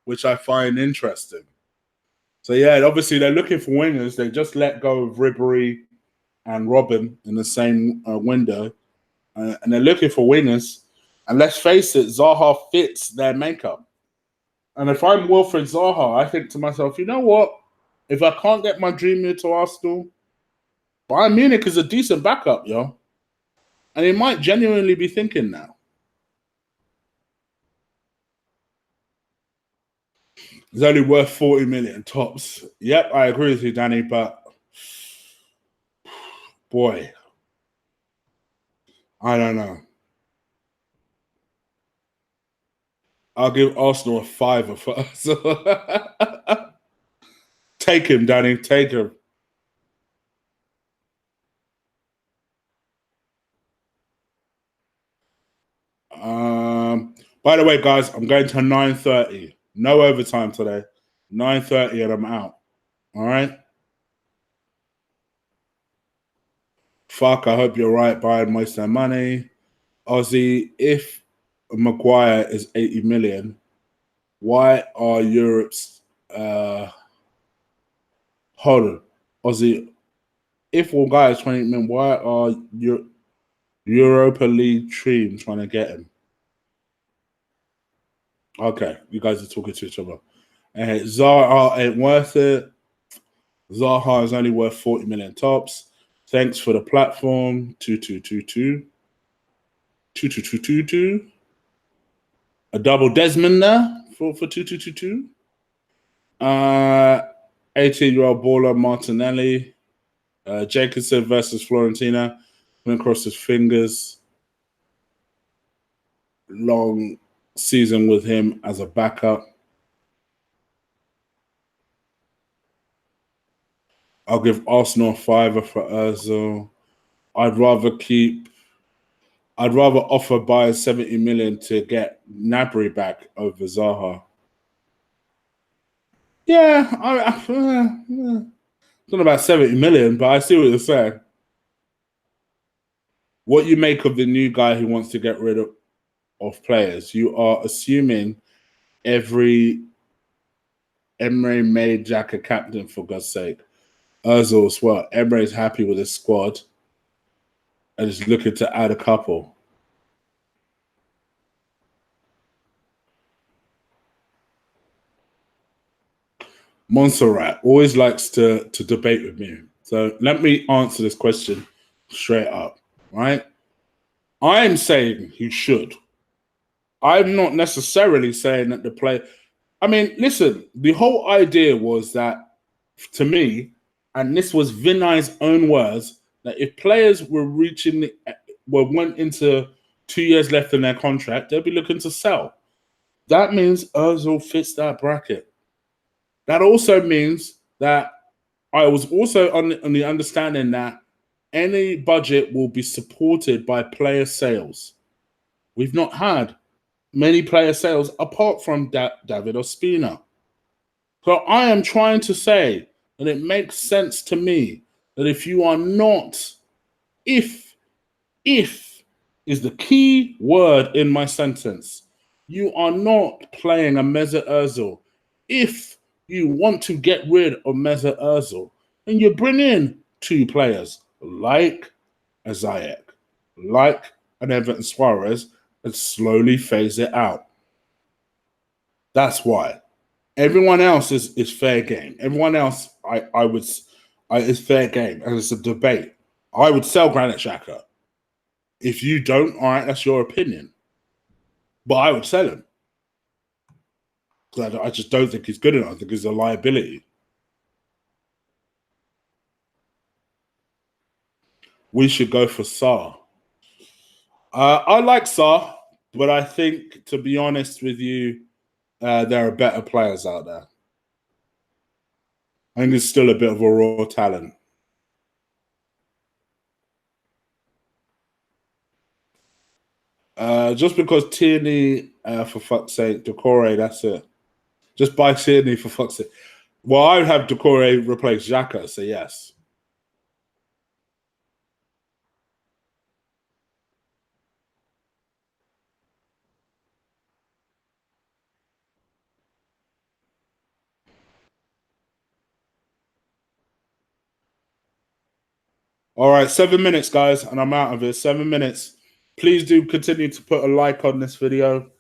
which I find interesting. So yeah, obviously they're looking for wingers. They just let go of Ribery and Robin in the same window, and they're looking for wingers. And let's face it, Zaha fits their makeup. And if I'm Wilfried Zaha, I think to myself, you know what? If I can't get my dream here to Arsenal, Bayern Munich is a decent backup, yo. And he might genuinely be thinking now. He's only worth 40 million tops. Yep, I agree with you, Danny, but boy, I don't know. I'll give Arsenal a fiver for us. Take him, Danny. Take him. By the way, guys, I'm going to 9:30. No overtime today. 9:30 and I'm out. All right. Fuck, I hope you're right, buying most of their money. Aussie, if Maguire is 80 million, why are Europe's hold on. Aussie, if one guy is 20 million, why are Europa League team trying to get him? Okay, you guys are talking to each other. Zaha ain't worth it. Zaha is only worth 40 million tops. Thanks for the platform. 2222. 2222. A double Desmond there for 2222. 18-year-old baller Martinelli. Jacobson versus Florentina. Went across his fingers. Long season with him as a backup. I'll give Arsenal a fiver for Ozil. I'd rather offer buyers 70 million to get Gnabry back over Zaha. Yeah, I don't know about 70 million, but I see what you're saying. What you make of the new guy who wants to get rid of players, you are assuming every Emery made Jack a captain, for God's sake. Ozil as well. Emery's happy with his squad and is looking to add a couple. Montserrat always likes to debate with me. So let me answer this question straight up, right? I'm saying he should. I'm not necessarily saying that the play. I mean, listen, the whole idea was that, to me, and this was Vinay's own words, that if players were went into 2 years left in their contract, they'd be looking to sell. That means Ozil fits that bracket. That also means that I was also on the understanding that any budget will be supported by player sales. We've not had many player sales apart from David Ospina. So I am trying to say that it makes sense to me that if you are not, if is the key word in my sentence, you are not playing a Mesut Ozil. If you want to get rid of Mesut Ozil, then you bring in two players like a Ziyech, like an Everton Soares, and slowly phase it out. That's why. Everyone else is fair game. Everyone else, is fair game, and it's a debate. I would sell Granit Xhaka. If you don't, all right, that's your opinion. But I would sell him because I just don't think he's good enough. I think he's a liability. We should go for Sarr. I like Sarr, but I think, to be honest with you, there are better players out there. I think he's still a bit of a raw talent. Just because Tierney, for fuck's sake, Decore, that's it. Just buy Tierney for fuck's sake. Well, I would have Decore replace Xhaka, so yes. All right, 7 minutes, guys, and I'm out of it. 7 minutes. Please do continue to put a like on this video.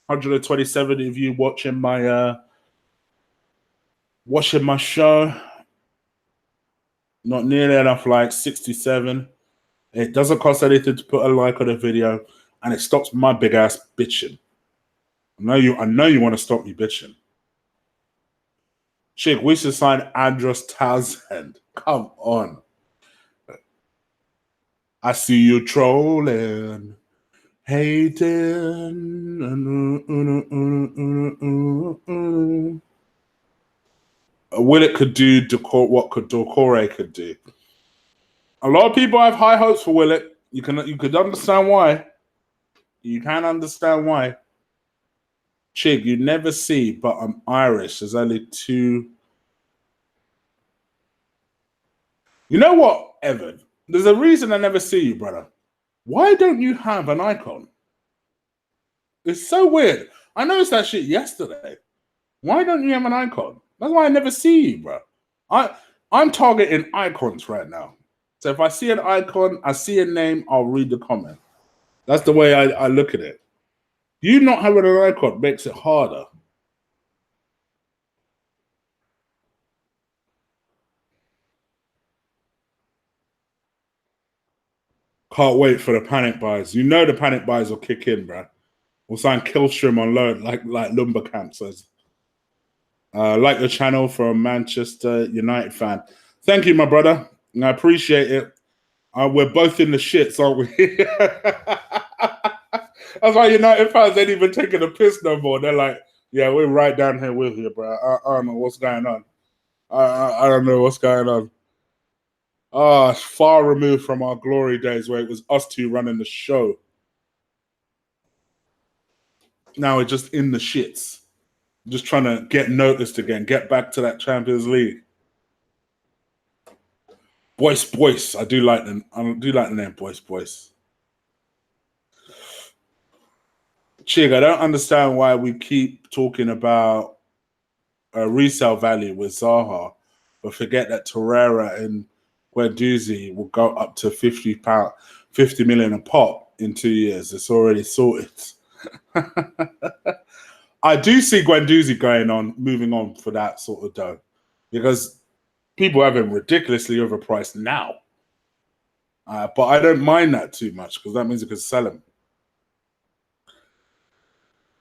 127 of you watching my show. Not nearly enough likes, 67. It doesn't cost anything to put a like on a video, and it stops my big ass bitching. I know you want to stop me bitching. Chick, we should sign Andros Townsend. Come on. I see you trolling, hating. Willett could do what Doucouré could do. A lot of people have high hopes for Willett. You could understand why. You can understand why. Chig, you never see, but I'm Irish. There's only two. You know what, Evan? There's a reason I never see you, brother. Why don't you have an icon? It's so weird. I noticed that shit yesterday. Why don't you have an icon? That's why I never see you, bro. I'm targeting icons right now. So if I see an icon, I see a name, I'll read the comment. That's the way I look at it. You not having an icon makes it harder. Can't wait for the panic buys. You know the panic buys will kick in, bro. We'll sign Killstrom on loan, like Lumbercamp says. Like the channel for a Manchester United fan. Thank you, my brother. I appreciate it. We're both in the shits, aren't we? That's why United fans ain't even taking a piss no more. They're like, yeah, we're right down here with you, bro. I don't know what's going on. I don't know what's going on. Far removed from our glory days where it was us two running the show. Now we're just in the shits. Just trying to get noticed again, get back to that Champions League. Boyce. I do like the name Boyce. Chig, I don't understand why we keep talking about resale value with Zaha, but forget that Torreira and Guendouzi will go up to £50 million a pop in 2 years. It's already sorted. I do see Guendouzi moving on for that sort of dough, because people have him ridiculously overpriced now. But I don't mind that too much, because that means you can sell him.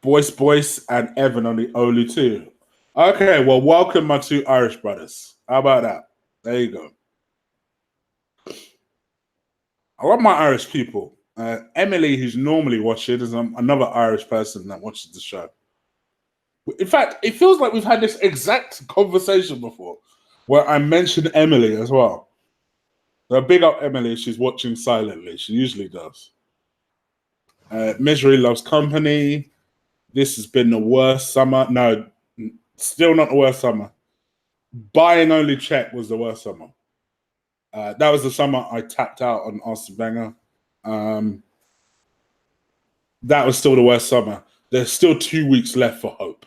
Boyce, and Evan on the Olu too. Okay, well, welcome my two Irish brothers. How about that? There you go. I love my Irish people. Emily, who's normally watching, is another Irish person that watches the show. In fact, it feels like we've had this exact conversation before, where I mentioned Emily as well. So big up Emily. She's watching silently. She usually does. Misery loves company. This has been the worst summer. No, still not the worst summer. Buying only check was the worst summer. That was the summer I tapped out on Arsene Wenger. That was still the worst summer. There's still 2 weeks left for hope.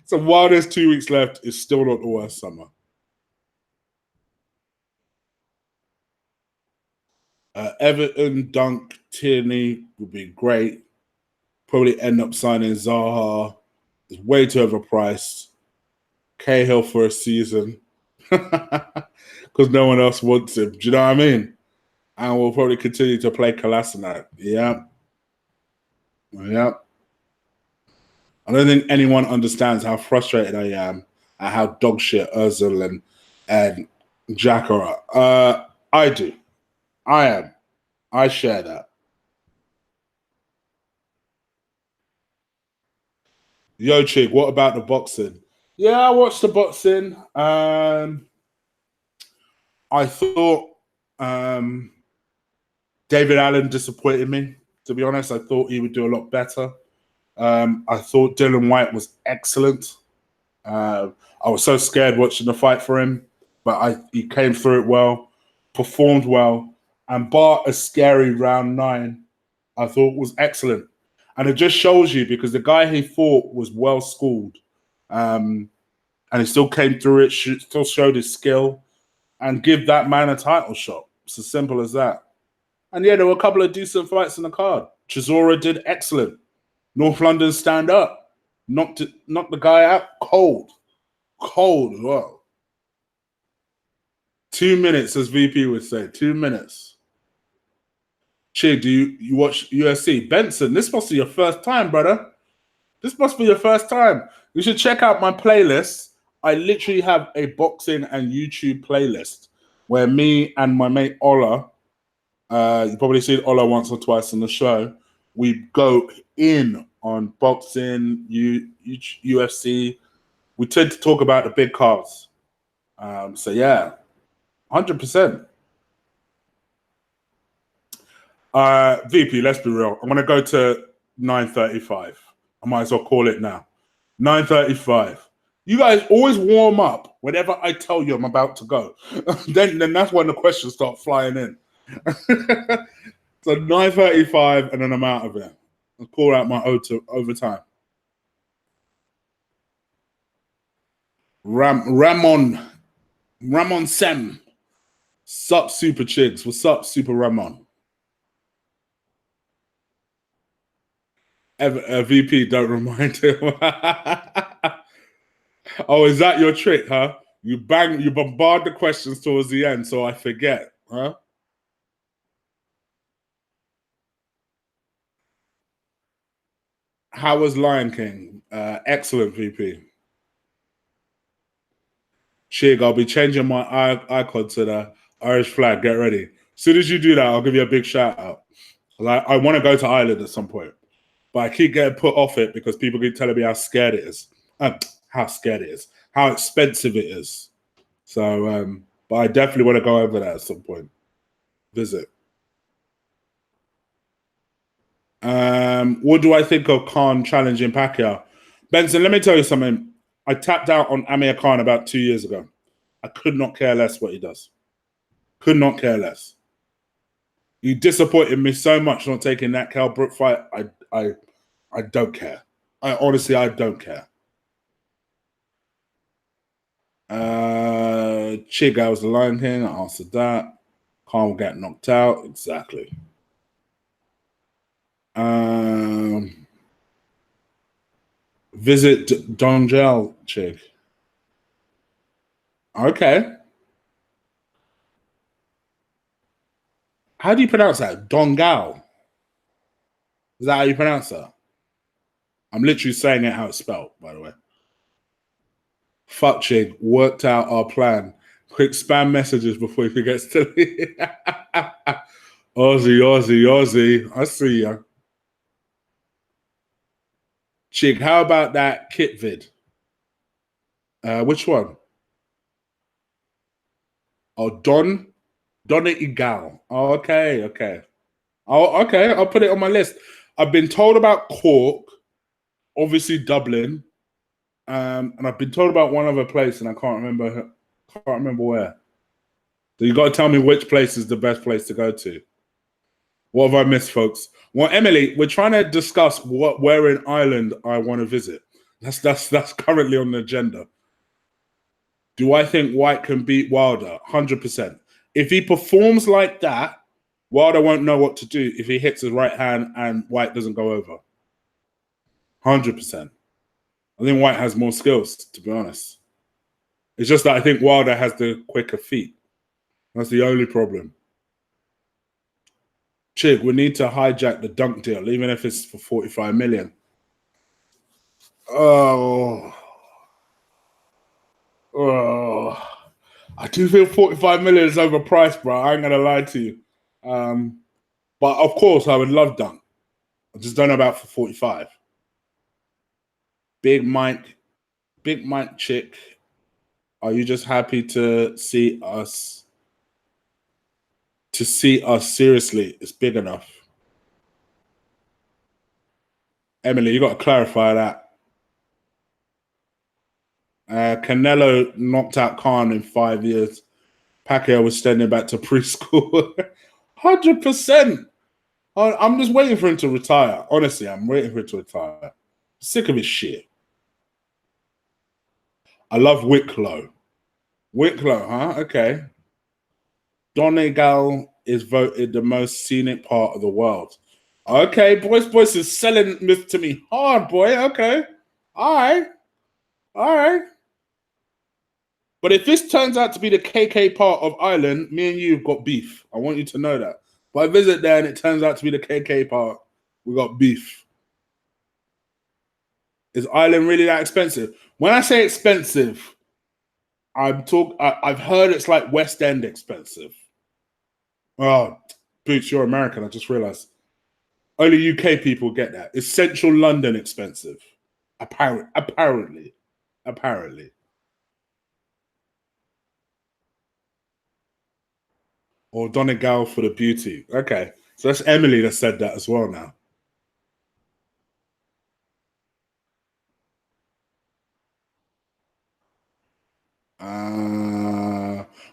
So while there's 2 weeks left, it's still not the worst summer. Everton, Dunk, Tierney would be great. Probably end up signing Zaha. It's way too overpriced. Cahill for a season. Because no one else wants him. Do you know what I mean? And we'll probably continue to play Kolasinac. Yeah. I don't think anyone understands how frustrated I am at how dog shit Ozil and Jack are. I do. I am. I share that. Yo, Chig, what about the boxing? Yeah, I watched the boxing. I thought David Allen disappointed me, to be honest. I thought he would do a lot better. I thought Dylan White was excellent. I was so scared watching the fight for him, but he came through it well, performed well, and bar a scary round 9, I thought was excellent. And it just shows you, because the guy he fought was well schooled, and he still came through it, still showed his skill, and give that man a title shot. It's as simple as that. And yeah, there were a couple of decent fights in the card. Chisora did excellent. North London stand up. Knocked the guy out cold as well. 2 minutes, as VP would say. 2 minutes. Chig, do you watch UFC? Benson, this must be your first time, brother. This must be your first time. You should check out my playlist. I literally have a boxing and YouTube playlist where me and my mate Ola, you probably seen Ola once or twice on the show, we go in on boxing, UFC. We tend to talk about the big cards. So yeah, 100%. VP, let's be real. I'm going to go to 9:35. I might as well call it now. 9:35. You guys always warm up whenever I tell you I'm about to go. then that's when the questions start flying in. So 9:35 and then I'm out of it. I'll call out my overtime. Ramon Sem. Sup, Super Chigs. What's up, Super Ramon? VP, don't remind him. Oh, is that your trick, huh? You bombard the questions towards the end so I forget, huh? How was Lion King? Excellent, VP. Chig, I'll be changing my icon to the Irish flag. Get ready. As soon as you do that, I'll give you a big shout out. I want to go to Ireland at some point, but I keep getting put off it because people keep telling me how scared it is. How scared it is. How expensive it is. So, but I definitely want to go over there at some point. Visit. What do I think of Khan challenging Pacquiao? Benson, let me tell you something. I tapped out on Amir Khan about 2 years ago. I could not care less what he does. Could not care less. You disappointed me so much not taking that Cal Brook fight. I don't care. I don't care. Chig, was the Lion King. I answered that. Khan will get knocked out. Exactly. Visit Dongel, Chig. Okay. How do you pronounce that? Dongal. Is that how you pronounce that? I'm literally saying it how it's spelled, by the way. Fuck Chig, worked out our plan. Quick spam messages before he forgets to leave. Aussie. I see ya. Chig, how about that kit vid? Which one? Oh, Donna Igal. Oh, okay. Oh, okay. I'll put it on my list. I've been told about Cork, obviously Dublin, and I've been told about one other place, and I can't remember where. So you got to tell me which place is the best place to go to. What have I missed, folks? Well, Emily, we're trying to discuss where in Ireland I want to visit. That's currently on the agenda. Do I think White can beat Wilder? 100%. If he performs like that, Wilder won't know what to do if he hits his right hand and White doesn't go over. 100%. I think White has more skills, to be honest. It's just that I think Wilder has the quicker feet. That's the only problem. Chig, we need to hijack the dunk deal, even if it's for 45 million. Oh. I do feel 45 million is overpriced, bro. I ain't going to lie to you. But of course, I would love dunk. I just don't know about for 45. Big Mike chick. Are you just happy to see us? To see us seriously, it's big enough. Emily, you got to clarify that. Canelo knocked out Khan in 5 years. Pacquiao was sending back to preschool. 100%. I'm just waiting for him to retire. Honestly, I'm waiting for him to retire. Sick of his shit. I love Wicklow. Wicklow, huh? Okay. Donegal is voted the most scenic part of the world. Okay, Boyce is selling myth to me hard, boy. Okay. All right. But if this turns out to be the KK part of Ireland, me and you have got beef. I want you to know that. If I visit there and it turns out to be the KK part, we got beef. Is Ireland really that expensive? When I say expensive, I've heard it's like West End expensive. Oh, Boots, you're American. I just realized. Only UK people get that. It's Central London expensive. Apparently. Or Donegal for the beauty. Okay. So that's Emily that said that as well now.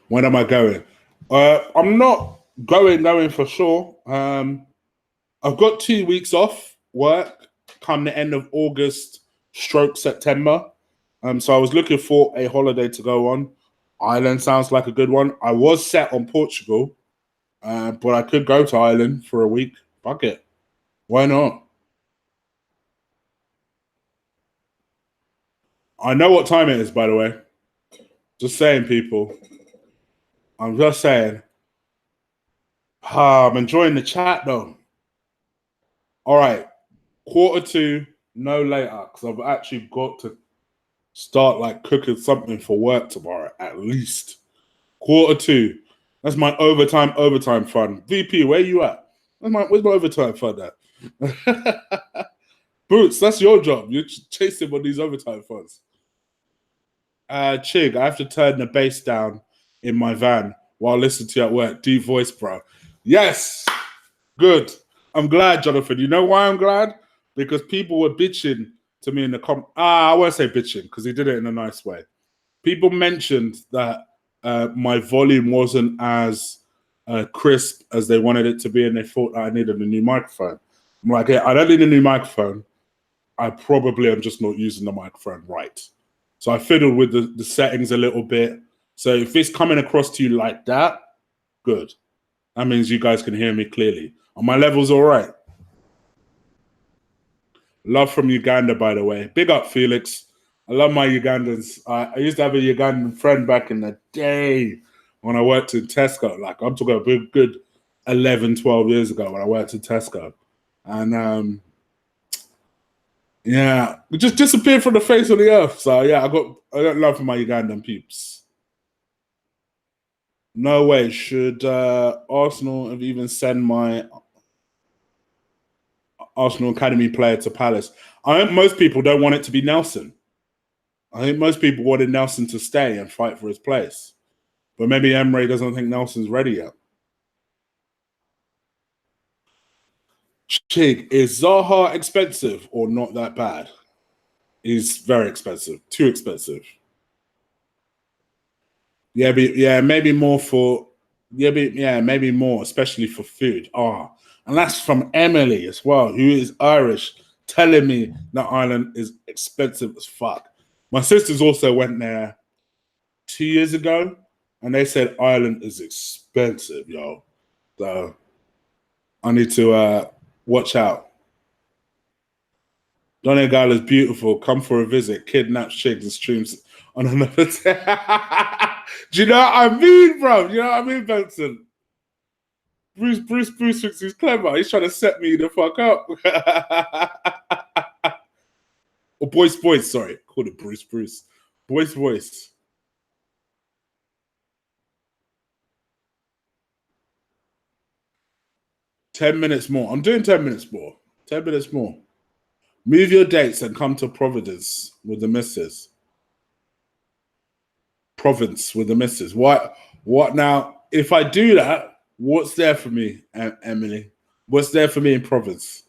When am I going? I'm not going for sure. I've got 2 weeks off work come the end of August stroke September. So I was looking for a holiday to go on. Ireland sounds like a good one. I was set on Portugal, but I could go to Ireland for a week. Fuck it. Why not? I know what time it is, by the way. Just saying, people. I'm just saying. I'm enjoying the chat, though. All right. 1:45, no later, because I've actually got to start like cooking something for work tomorrow, at least. 1:45. That's my overtime fund. VP, where you at? Where's my overtime fund at? Boots, that's your job. You're chasing on these overtime funds. Chig, I have to turn the bass down in my van while listening to you at work. Deep voice, bro. Yes. Good. I'm glad, Jonathan. You know why I'm glad? Because people were bitching to me in the I won't say bitching because he did it in a nice way. People mentioned that my volume wasn't as crisp as they wanted it to be, and they thought that I needed a new microphone. I'm like, yeah, I don't need a new microphone. I probably am just not using the microphone right. So I fiddled with the settings a little bit. So if it's coming across to you like that, good. That means you guys can hear me clearly. Are my levels all right? Love from Uganda, by the way. Big up, Felix. I love my Ugandans. I used to have a Ugandan friend back in the day when I worked in Tesco. Like, I'm talking about a good 11, 12 years ago when I worked in Tesco. And, yeah, it just disappeared from the face of the earth. So, yeah, I got love for my Ugandan peeps. No way. Should Arsenal have even sent my Arsenal Academy player to Palace? I think most people don't want it to be Nelson. I think most people wanted Nelson to stay and fight for his place. But maybe Emery doesn't think Nelson's ready yet. Chig, is Zaha expensive or not that bad? He's very expensive. Too expensive. Yeah, maybe more for maybe more, especially for food. And that's from Emily as well, who is Irish, telling me that Ireland is expensive as fuck. My sisters also went there 2 years ago, and they said Ireland is expensive, yo. So I need to watch out. Donegal is beautiful. Come for a visit. Kidnaps chicks and streams on another. Do you know what I mean, bro? You know what I mean, Benson? Bruce thinks he's clever. He's trying to set me the fuck up. Or Boyce, sorry. Called it Bruce. Boyce. 10 minutes more. I'm doing 10 minutes more. 10 minutes more. Move your dates and come to Providence with the missus. Province with the missus. What now? If I do that, what's there for me, Emily? What's there for me in Province?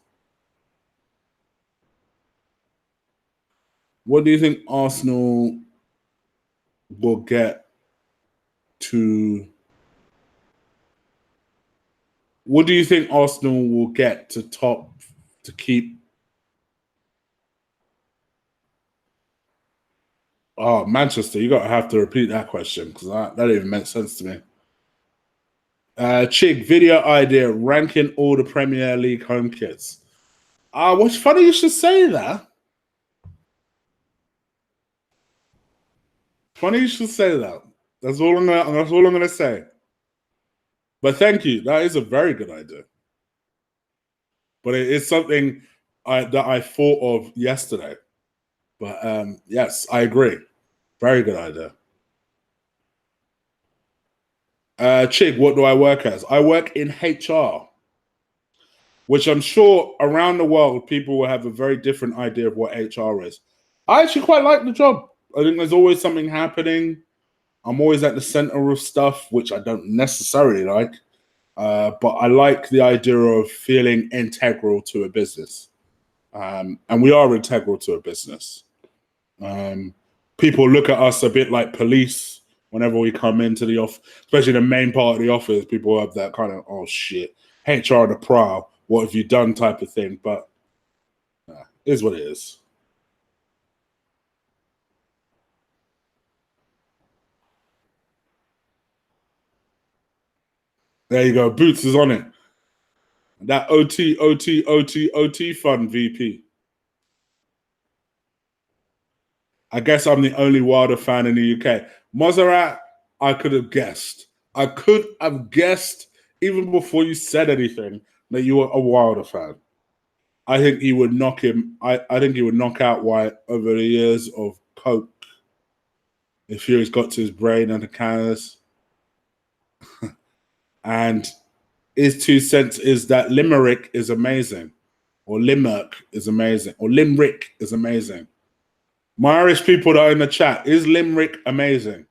What do you think Arsenal will get to? What do you think Arsenal will get to top to keep? Oh, Manchester, you gotta have to repeat that question because that didn't even make sense to me. Chig, video idea, ranking all the Premier League home kits. What's funny you should say that. Funny you should say that. That's all I'm gonna say. But thank you. That is a very good idea. But it is something that I thought of yesterday. But yes, I agree. Very good idea. Chig, what do I work as? I work in HR, which I'm sure around the world people will have a very different idea of what HR is. I actually quite like the job. I think there's always something happening. I'm always at the center of stuff, which I don't necessarily like. But I like the idea of feeling integral to a business. And we are integral to a business. People look at us a bit like police whenever we come into the office, especially the main part of the office. People have that kind of, oh shit, HR on the prowl, what have you done type of thing. But it is what it is. There you go. Boots is on it. That OT fund VP. I guess I'm the only Wilder fan in the UK. Mozarat, I could have guessed. I could have guessed even before you said anything that you were a Wilder fan. I think he would knock him. I think he would knock out White over the years of coke. If Fury's got to his brain and the canvas. And his 2 cents is that Limerick is amazing. Or Limerick is amazing. Or Limerick is amazing. My Irish people that are in the chat, is Limerick amazing?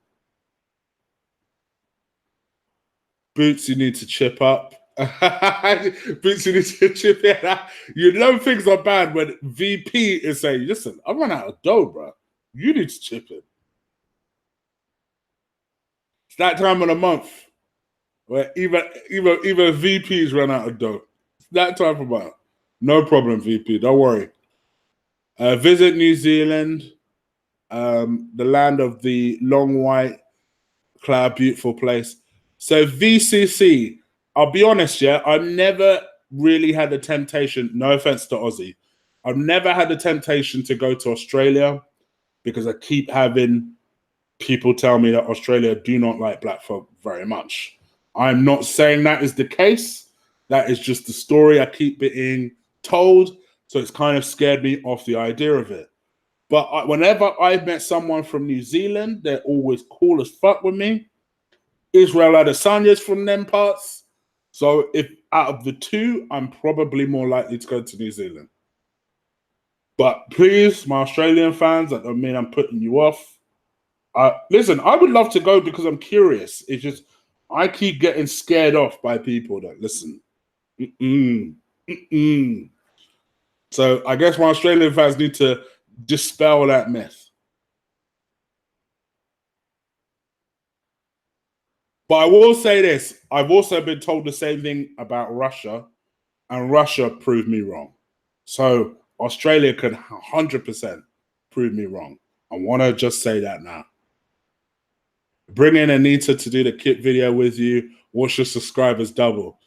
Boots, you need to chip up. Boots, you need to chip in. You know things are bad when VP is saying, listen, I run out of dough, bro. You need to chip in. It's that time of the month where even VPs run out of dough. It's that time of month. No problem, VP. Don't worry. Visit New Zealand, the land of the long white cloud, beautiful place. So VCC, I'll be honest, yeah, I've never really had the temptation, no offense to Aussie, I've never had the temptation to go to Australia because I keep having people tell me that Australia do not like black folk very much. I'm not saying that is the case. That is just the story I keep being told. So it's kind of scared me off the idea of it. But whenever I've met someone from New Zealand, they're always cool as fuck with me. Israel Adesanya's from them parts. So if out of the two, I'm probably more likely to go to New Zealand. But please, my Australian fans, that don't mean I'm putting you off. Listen, I would love to go because I'm curious. It's just I keep getting scared off by people that listen. So I guess my Australian fans need to dispel that myth. But I will say this. I've also been told the same thing about Russia, and Russia proved me wrong. So Australia could 100% prove me wrong. I want to just say that now. Bring in Anita to do the kit video with you. Watch your subscribers double.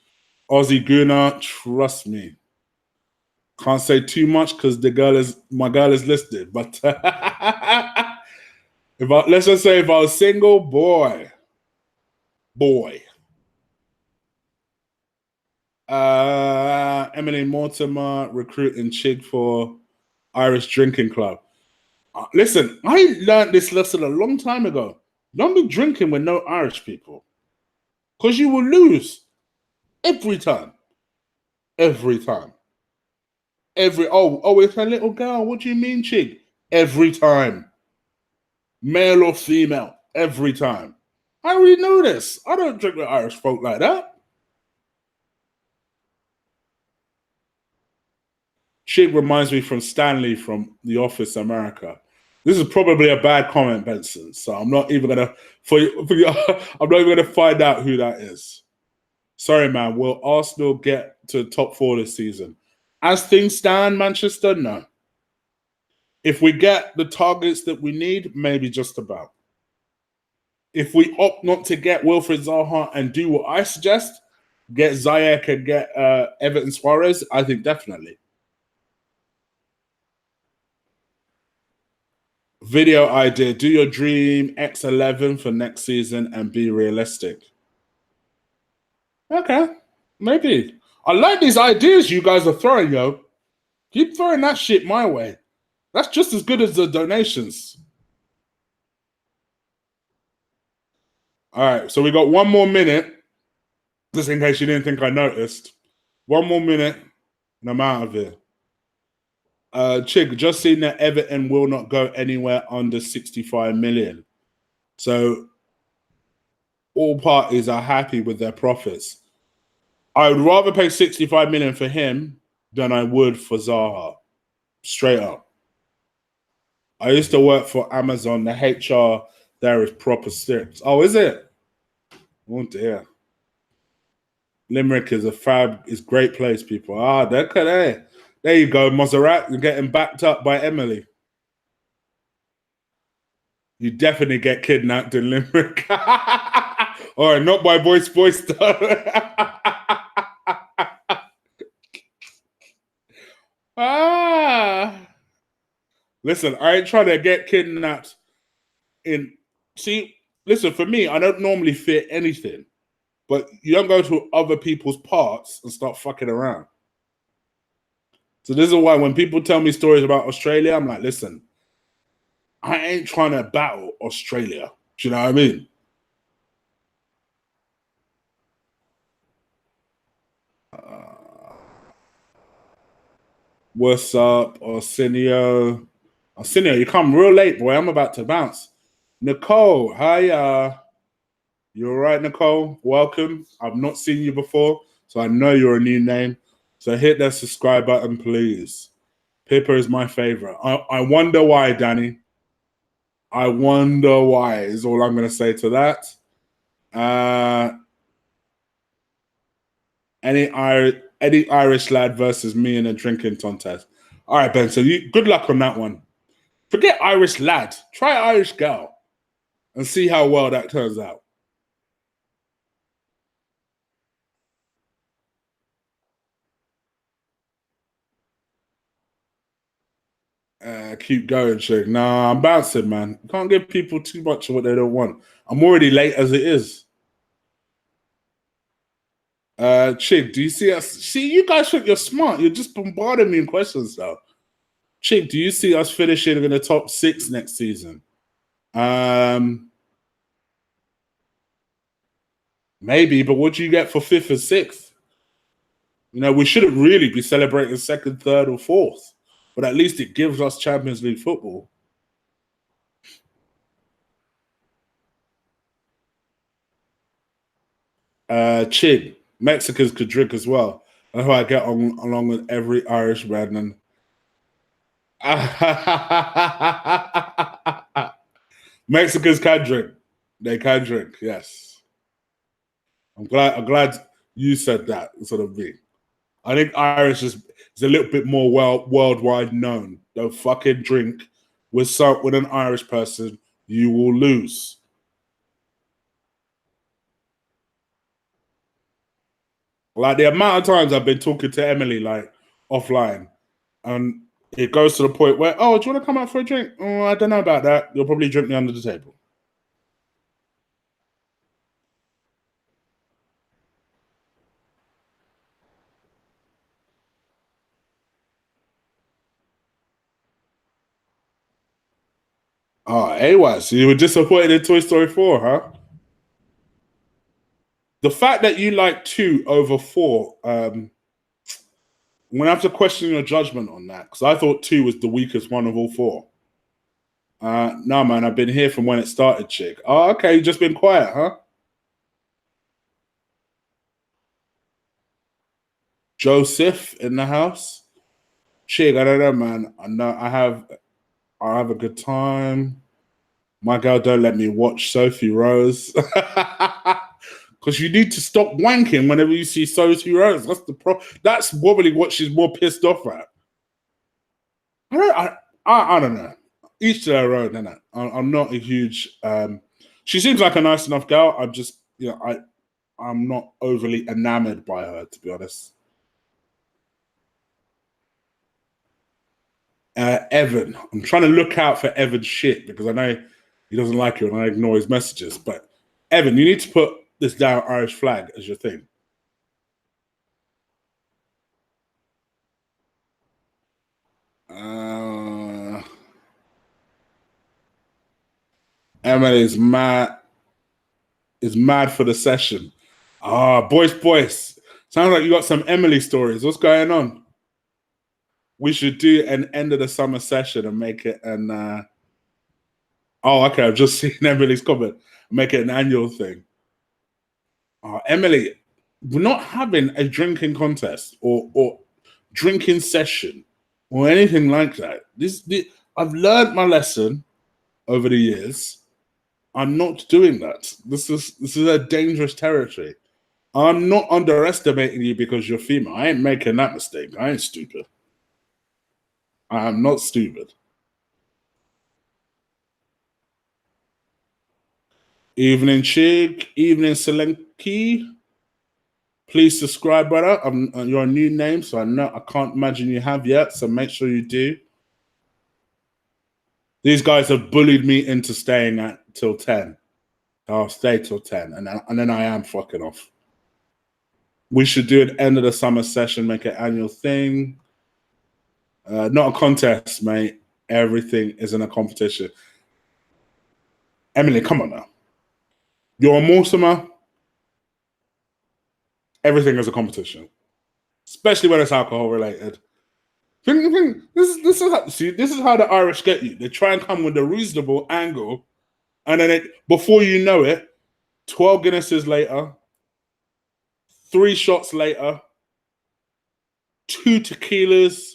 Aussie Guna, trust me. Can't say too much because my girl is listed. But let's just say if I was single, boy. Emily Mortimer recruiting Chig for Irish Drinking Club. Listen, I learned this lesson a long time ago. Don't be drinking with no Irish people. Because you will lose. Every time. Every time. It's a little girl. What do you mean, Chig? Every time. Male or female. Every time. I already know this. I don't drink with Irish folk like that. Chig reminds me from Stanley from The Office America. This is probably a bad comment, Benson. So I'm not even gonna I'm not even gonna find out who that is. Sorry, man. Will Arsenal get to top 4 this season? As things stand, Manchester, no. If we get the targets that we need, maybe just about. If we opt not to get Wilfred Zaha and do what I suggest, get Ziyech and get Everton Soares, I think definitely. Video idea. Do your dream X11 for next season and be realistic. Okay, maybe. I like these ideas you guys are throwing, yo. Keep throwing that shit my way. That's just as good as the donations. All right, so we got 1 more minute. Just in case you didn't think I noticed. 1 more minute and I'm out of here. Chig, just seen that Everton will not go anywhere under 65 million. So all parties are happy with their profits. I would rather pay 65 million for him than I would for Zaha. Straight up. I used to work for Amazon. The HR there is proper strict. Oh, is it? Oh dear. Limerick is is great place, people. There you go, Montserrat. You're getting backed up by Emily. You definitely get kidnapped in Limerick. All right, not by voice though. Listen, I ain't trying to get kidnapped in. See, listen, for me, I don't normally fear anything, but you don't go to other people's parts and start fucking around. So this is why when people tell me stories about Australia, I'm like, listen, I ain't trying to battle Australia. Do you know what I mean? What's up, Arsenio? Arsenio, you come real late, boy. I'm about to bounce. Nicole, hi. You all right, Nicole? Welcome. I've not seen you before, so I know you're a new name. So hit that subscribe button, please. Pippa is my favorite. I wonder why, Danny. I wonder why is all I'm going to say to that. Any Irish lad versus me in a drinking contest. All right, Ben. So good luck on that one. Forget Irish lad. Try Irish girl and see how well that turns out. Keep going, Chick. Nah, I'm bouncing, man. You can't give people too much of what they don't want. I'm already late as it is. Chick, do you see us? See, you guys think you're smart. You're just bombarding me in questions, though. Chick, do you see us finishing in the top 6 next season? Maybe, but what do you get for 5th and 6th? You know, we shouldn't really be celebrating 2nd, 3rd, or 4th, but at least it gives us Champions League football. Chig, Mexicans could drink as well. That's how I get on along with every Irish man. And Mexicans can drink. They can drink, yes. I'm glad you said that instead of me. I think Irish is a little bit more worldwide known. Don't fucking drink with an Irish person, you will lose. Like the amount of times I've been talking to Emily like offline, and it goes to the point where, oh, do you want to come out for a drink? Oh, I don't know about that. You'll probably drink me under the table. Oh, anyway, so you were disappointed in Toy Story 4, huh? The fact that you like 2 over 4, I'm gonna have to question your judgment on that because I thought 2 was the weakest one of all 4. No, man, I've been here from when it started, chick. Oh, okay, you just been quiet, huh? Joseph in the house. Chick, I don't know, man. I know I have a good time. My girl don't let me watch Sophie Rose. Because you need to stop wanking whenever you see Sophie Rose. That's the problem. That's probably what she's more pissed off at. I don't know. Each to their own, innit? I'm not a huge. She seems like a nice enough girl. I'm just, I'm not overly enamored by her, to be honest. Evan. I'm trying to look out for Evan's shit because I know he doesn't like it and I ignore his messages. But Evan, you need to put this down Irish flag as your thing. Emily is mad for the session. Boys. Sounds like you got some Emily stories. What's going on? We should do an end of the summer session and make it an okay, I've just seen Emily's comment. Make it an annual thing. Emily, we're not having a drinking contest or drinking session or anything like that. I've learned my lesson over the years. I'm not doing that. This is a dangerous territory. I'm not underestimating you because you're female. I ain't making that mistake. I ain't stupid. I am not stupid. Evening, Chig. Evening, Selenki. Please subscribe, brother. You're a new name, so I can't imagine you have yet. So make sure you do. These guys have bullied me into staying at till 10. I'll stay till 10, and then I am fucking off. We should do an end of the summer session, make an annual thing. Not a contest, mate. Everything isn't a competition. Emily, come on now. You're a Mortimer. Everything is a competition, especially when it's alcohol related. This is how the Irish get you. They try and come with a reasonable angle, and then before you know it, 12 Guinnesses later, 3 shots later, 2 tequilas,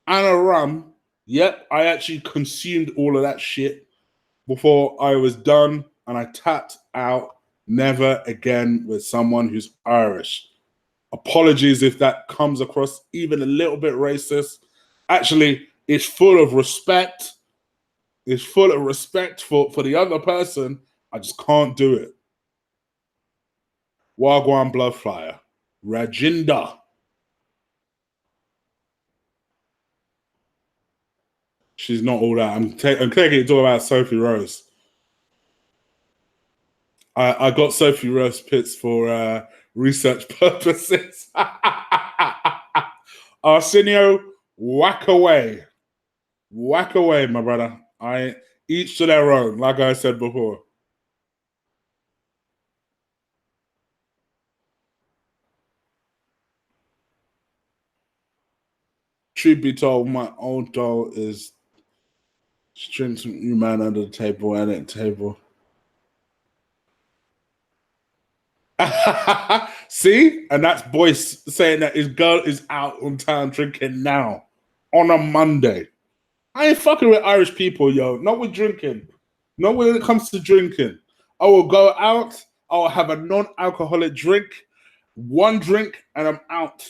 and a rum. Yep, I actually consumed all of that shit before I was done, and I tapped out. Never again with someone who's Irish. Apologies if that comes across even a little bit racist. Actually, it's full of respect. It's full of respect for the other person. I just can't do it. Wagwan Blood Flyer. Rajinda. She's not all that. I'm taking it all about Sophie Rose. I got Sophie Rose pits for research purposes. Arsenio, whack away. Whack away, my brother. Each to their own, like I said before. Truth be told, my old doll is string some new man under the table and at the table. See? And that's Boyce saying that his girl is out on town drinking now on a Monday. I ain't fucking with Irish people, yo. Not with drinking. Not when it comes to drinking. I will go out. I will have a non-alcoholic drink. 1 drink and I'm out.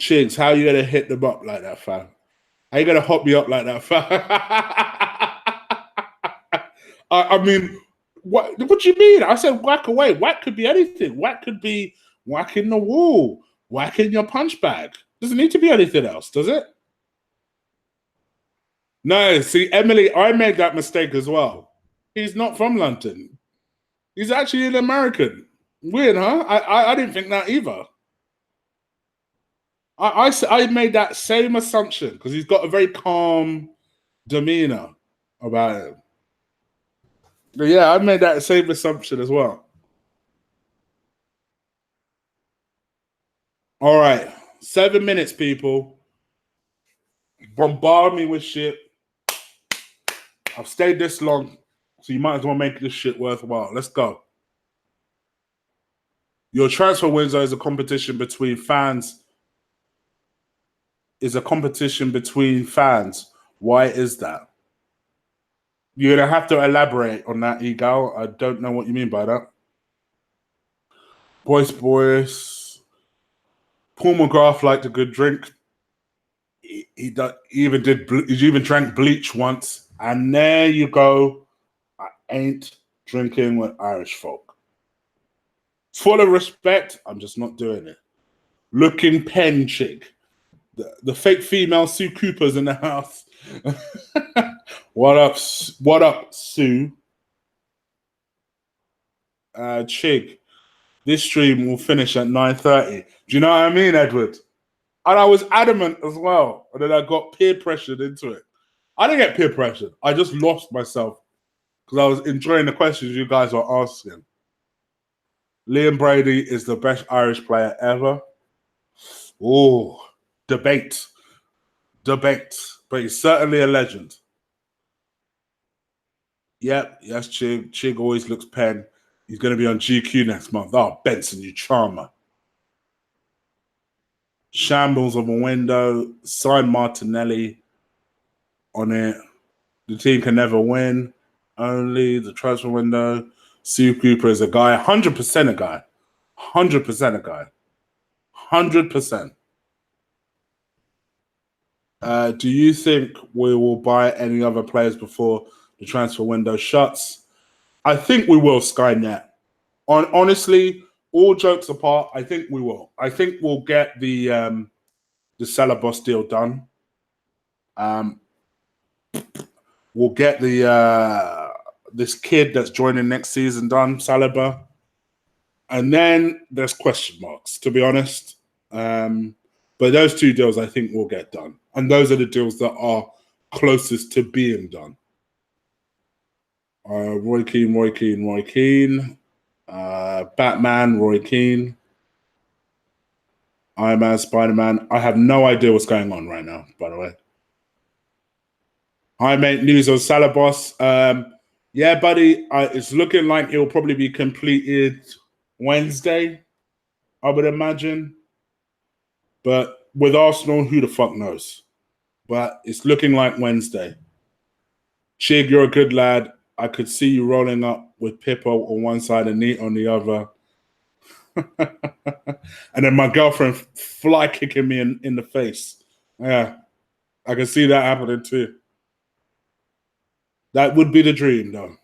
Chigs, how you gonna hit them up like that, fam? How you gonna hop me up like that, fam? I mean, what do you mean? I said whack away. Whack could be anything. Whack could be whacking the wall, whacking your punch bag. Doesn't need to be anything else, does it? No, see, Emily, I made that mistake as well. He's not from London. He's actually an American. Weird, huh? I didn't think that either. I made that same assumption because he's got a very calm demeanor about him. But yeah, I made that same assumption as well. All right, 7 minutes, people. Bombard me with shit. I've stayed this long, so you might as well make this shit worthwhile. Let's go. Your transfer window is a competition between fans. Why is that? You're going to have to elaborate on that, Egal. I don't know what you mean by that. Boys. Paul McGrath liked a good drink. He even drank bleach once. And there you go. I ain't drinking with Irish folk. Full of respect, I'm just not doing it. Looking pen chick. The fake female Sue Cooper's in the house. What up? What up, Sue? Chig. This stream will finish at 9:30. Do you know what I mean, Edward? And I was adamant as well. And then I got peer pressured into it. I didn't get peer pressured. I just lost myself because I was enjoying the questions you guys were asking. Liam Brady is the best Irish player ever. Oh, debate. But he's certainly a legend. Yep, yes, Chig. Chig always looks pen. He's going to be on GQ next month. Oh, Benson, you charmer. Shambles of a window. Sign Martinelli on it. The team can never win. Only the transfer window. Sue Cooper is a guy. 100% a guy. 100% a guy. 100%. Do you think we will buy any other players before the transfer window shuts? I think we will, Skynet. Honestly, all jokes apart, I think we will. I think we'll get the Saliba deal done. We'll get the this kid that's joining next season done, Saliba. And then there's question marks, to be honest. But those two deals I think will get done. And those are the deals that are closest to being done. Roy Keane. Batman, Roy Keane. Iron Man, Spider-Man. I have no idea what's going on right now, by the way. Hi, mate. News on Salabos. Yeah, buddy. It's looking like it'll probably be completed Wednesday, I would imagine. But with Arsenal, who the fuck knows? But it's looking like Wednesday. Chig, you're a good lad. I could see you rolling up with Pippo on one side and Neat on the other. And then my girlfriend fly kicking me in the face. Yeah, I can see that happening too. That would be the dream, though.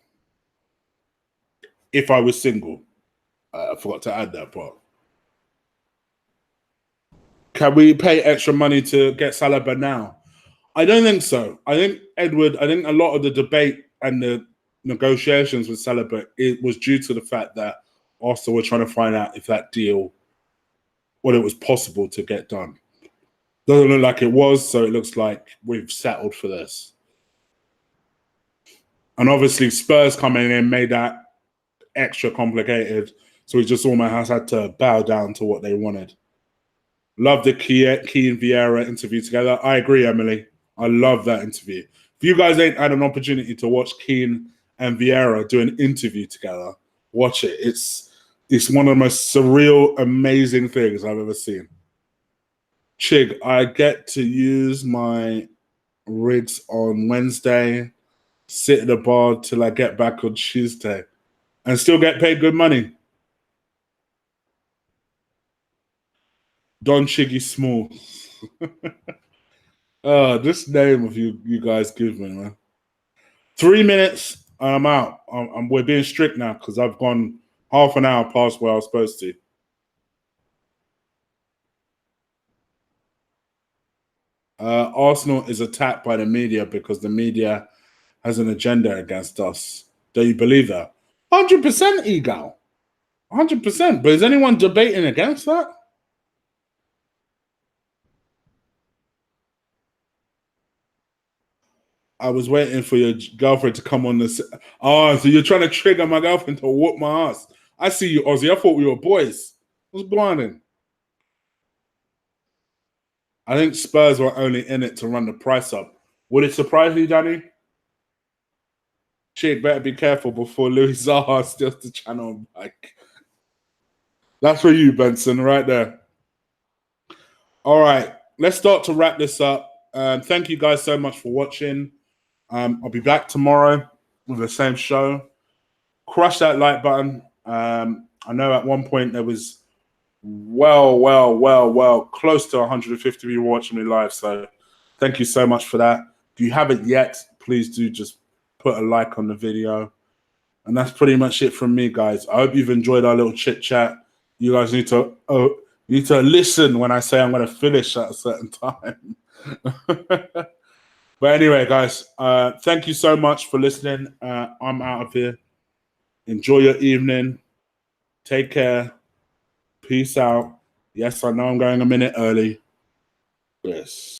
If I was single. I forgot to add that part. Can we pay extra money to get Saliba now? I don't think so. I think, Edward, a lot of the debate and the negotiations with Saliba, it was due to the fact that Arsenal were trying to find out if that deal, it was possible to get done. Doesn't look like it was, so it looks like we've settled for this. And obviously Spurs coming in made that extra complicated, so we just almost had to bow down to what they wanted. Love the Keane Vieira interview together. I agree, Emily. I love that interview. If you guys ain't had an opportunity to watch Keane and Vieira do an interview together, watch it. It's one of the most surreal, amazing things I've ever seen. Chig, I get to use my rigs on Wednesday, sit at the bar till I get back on Tuesday, and still get paid good money. Don Chiggy Small. This name of you guys give me, man. 3 minutes, I'm out. We're being strict now because I've gone half an hour past where I was supposed to. Arsenal is attacked by the media because the media has an agenda against us. Do you believe that? 100% ego. 100%. But is anyone debating against that? I was waiting for your girlfriend to come on this. Oh, so you're trying to trigger my girlfriend to whoop my ass. I see you, Ozzy. I thought we were boys. What's blinding? I think Spurs were only in it to run the price up. Would it surprise you, Danny? Chick, better be careful before Louis Zaha steals the channel back. That's for you, Benson, right there. All right, let's start to wrap this up. Thank you guys so much for watching. I'll be back tomorrow with the same show. Crush that like button. I know at one point there was well close to 150 people watching me live. So thank you so much for that. If you haven't yet, please do just put a like on the video. And that's pretty much it from me, guys. I hope you've enjoyed our little chit chat. You guys need to listen when I say I'm going to finish at a certain time. But anyway, guys, thank you so much for listening. I'm out of here. Enjoy your evening. Take care. Peace out. Yes, I know I'm going a minute early. Yes.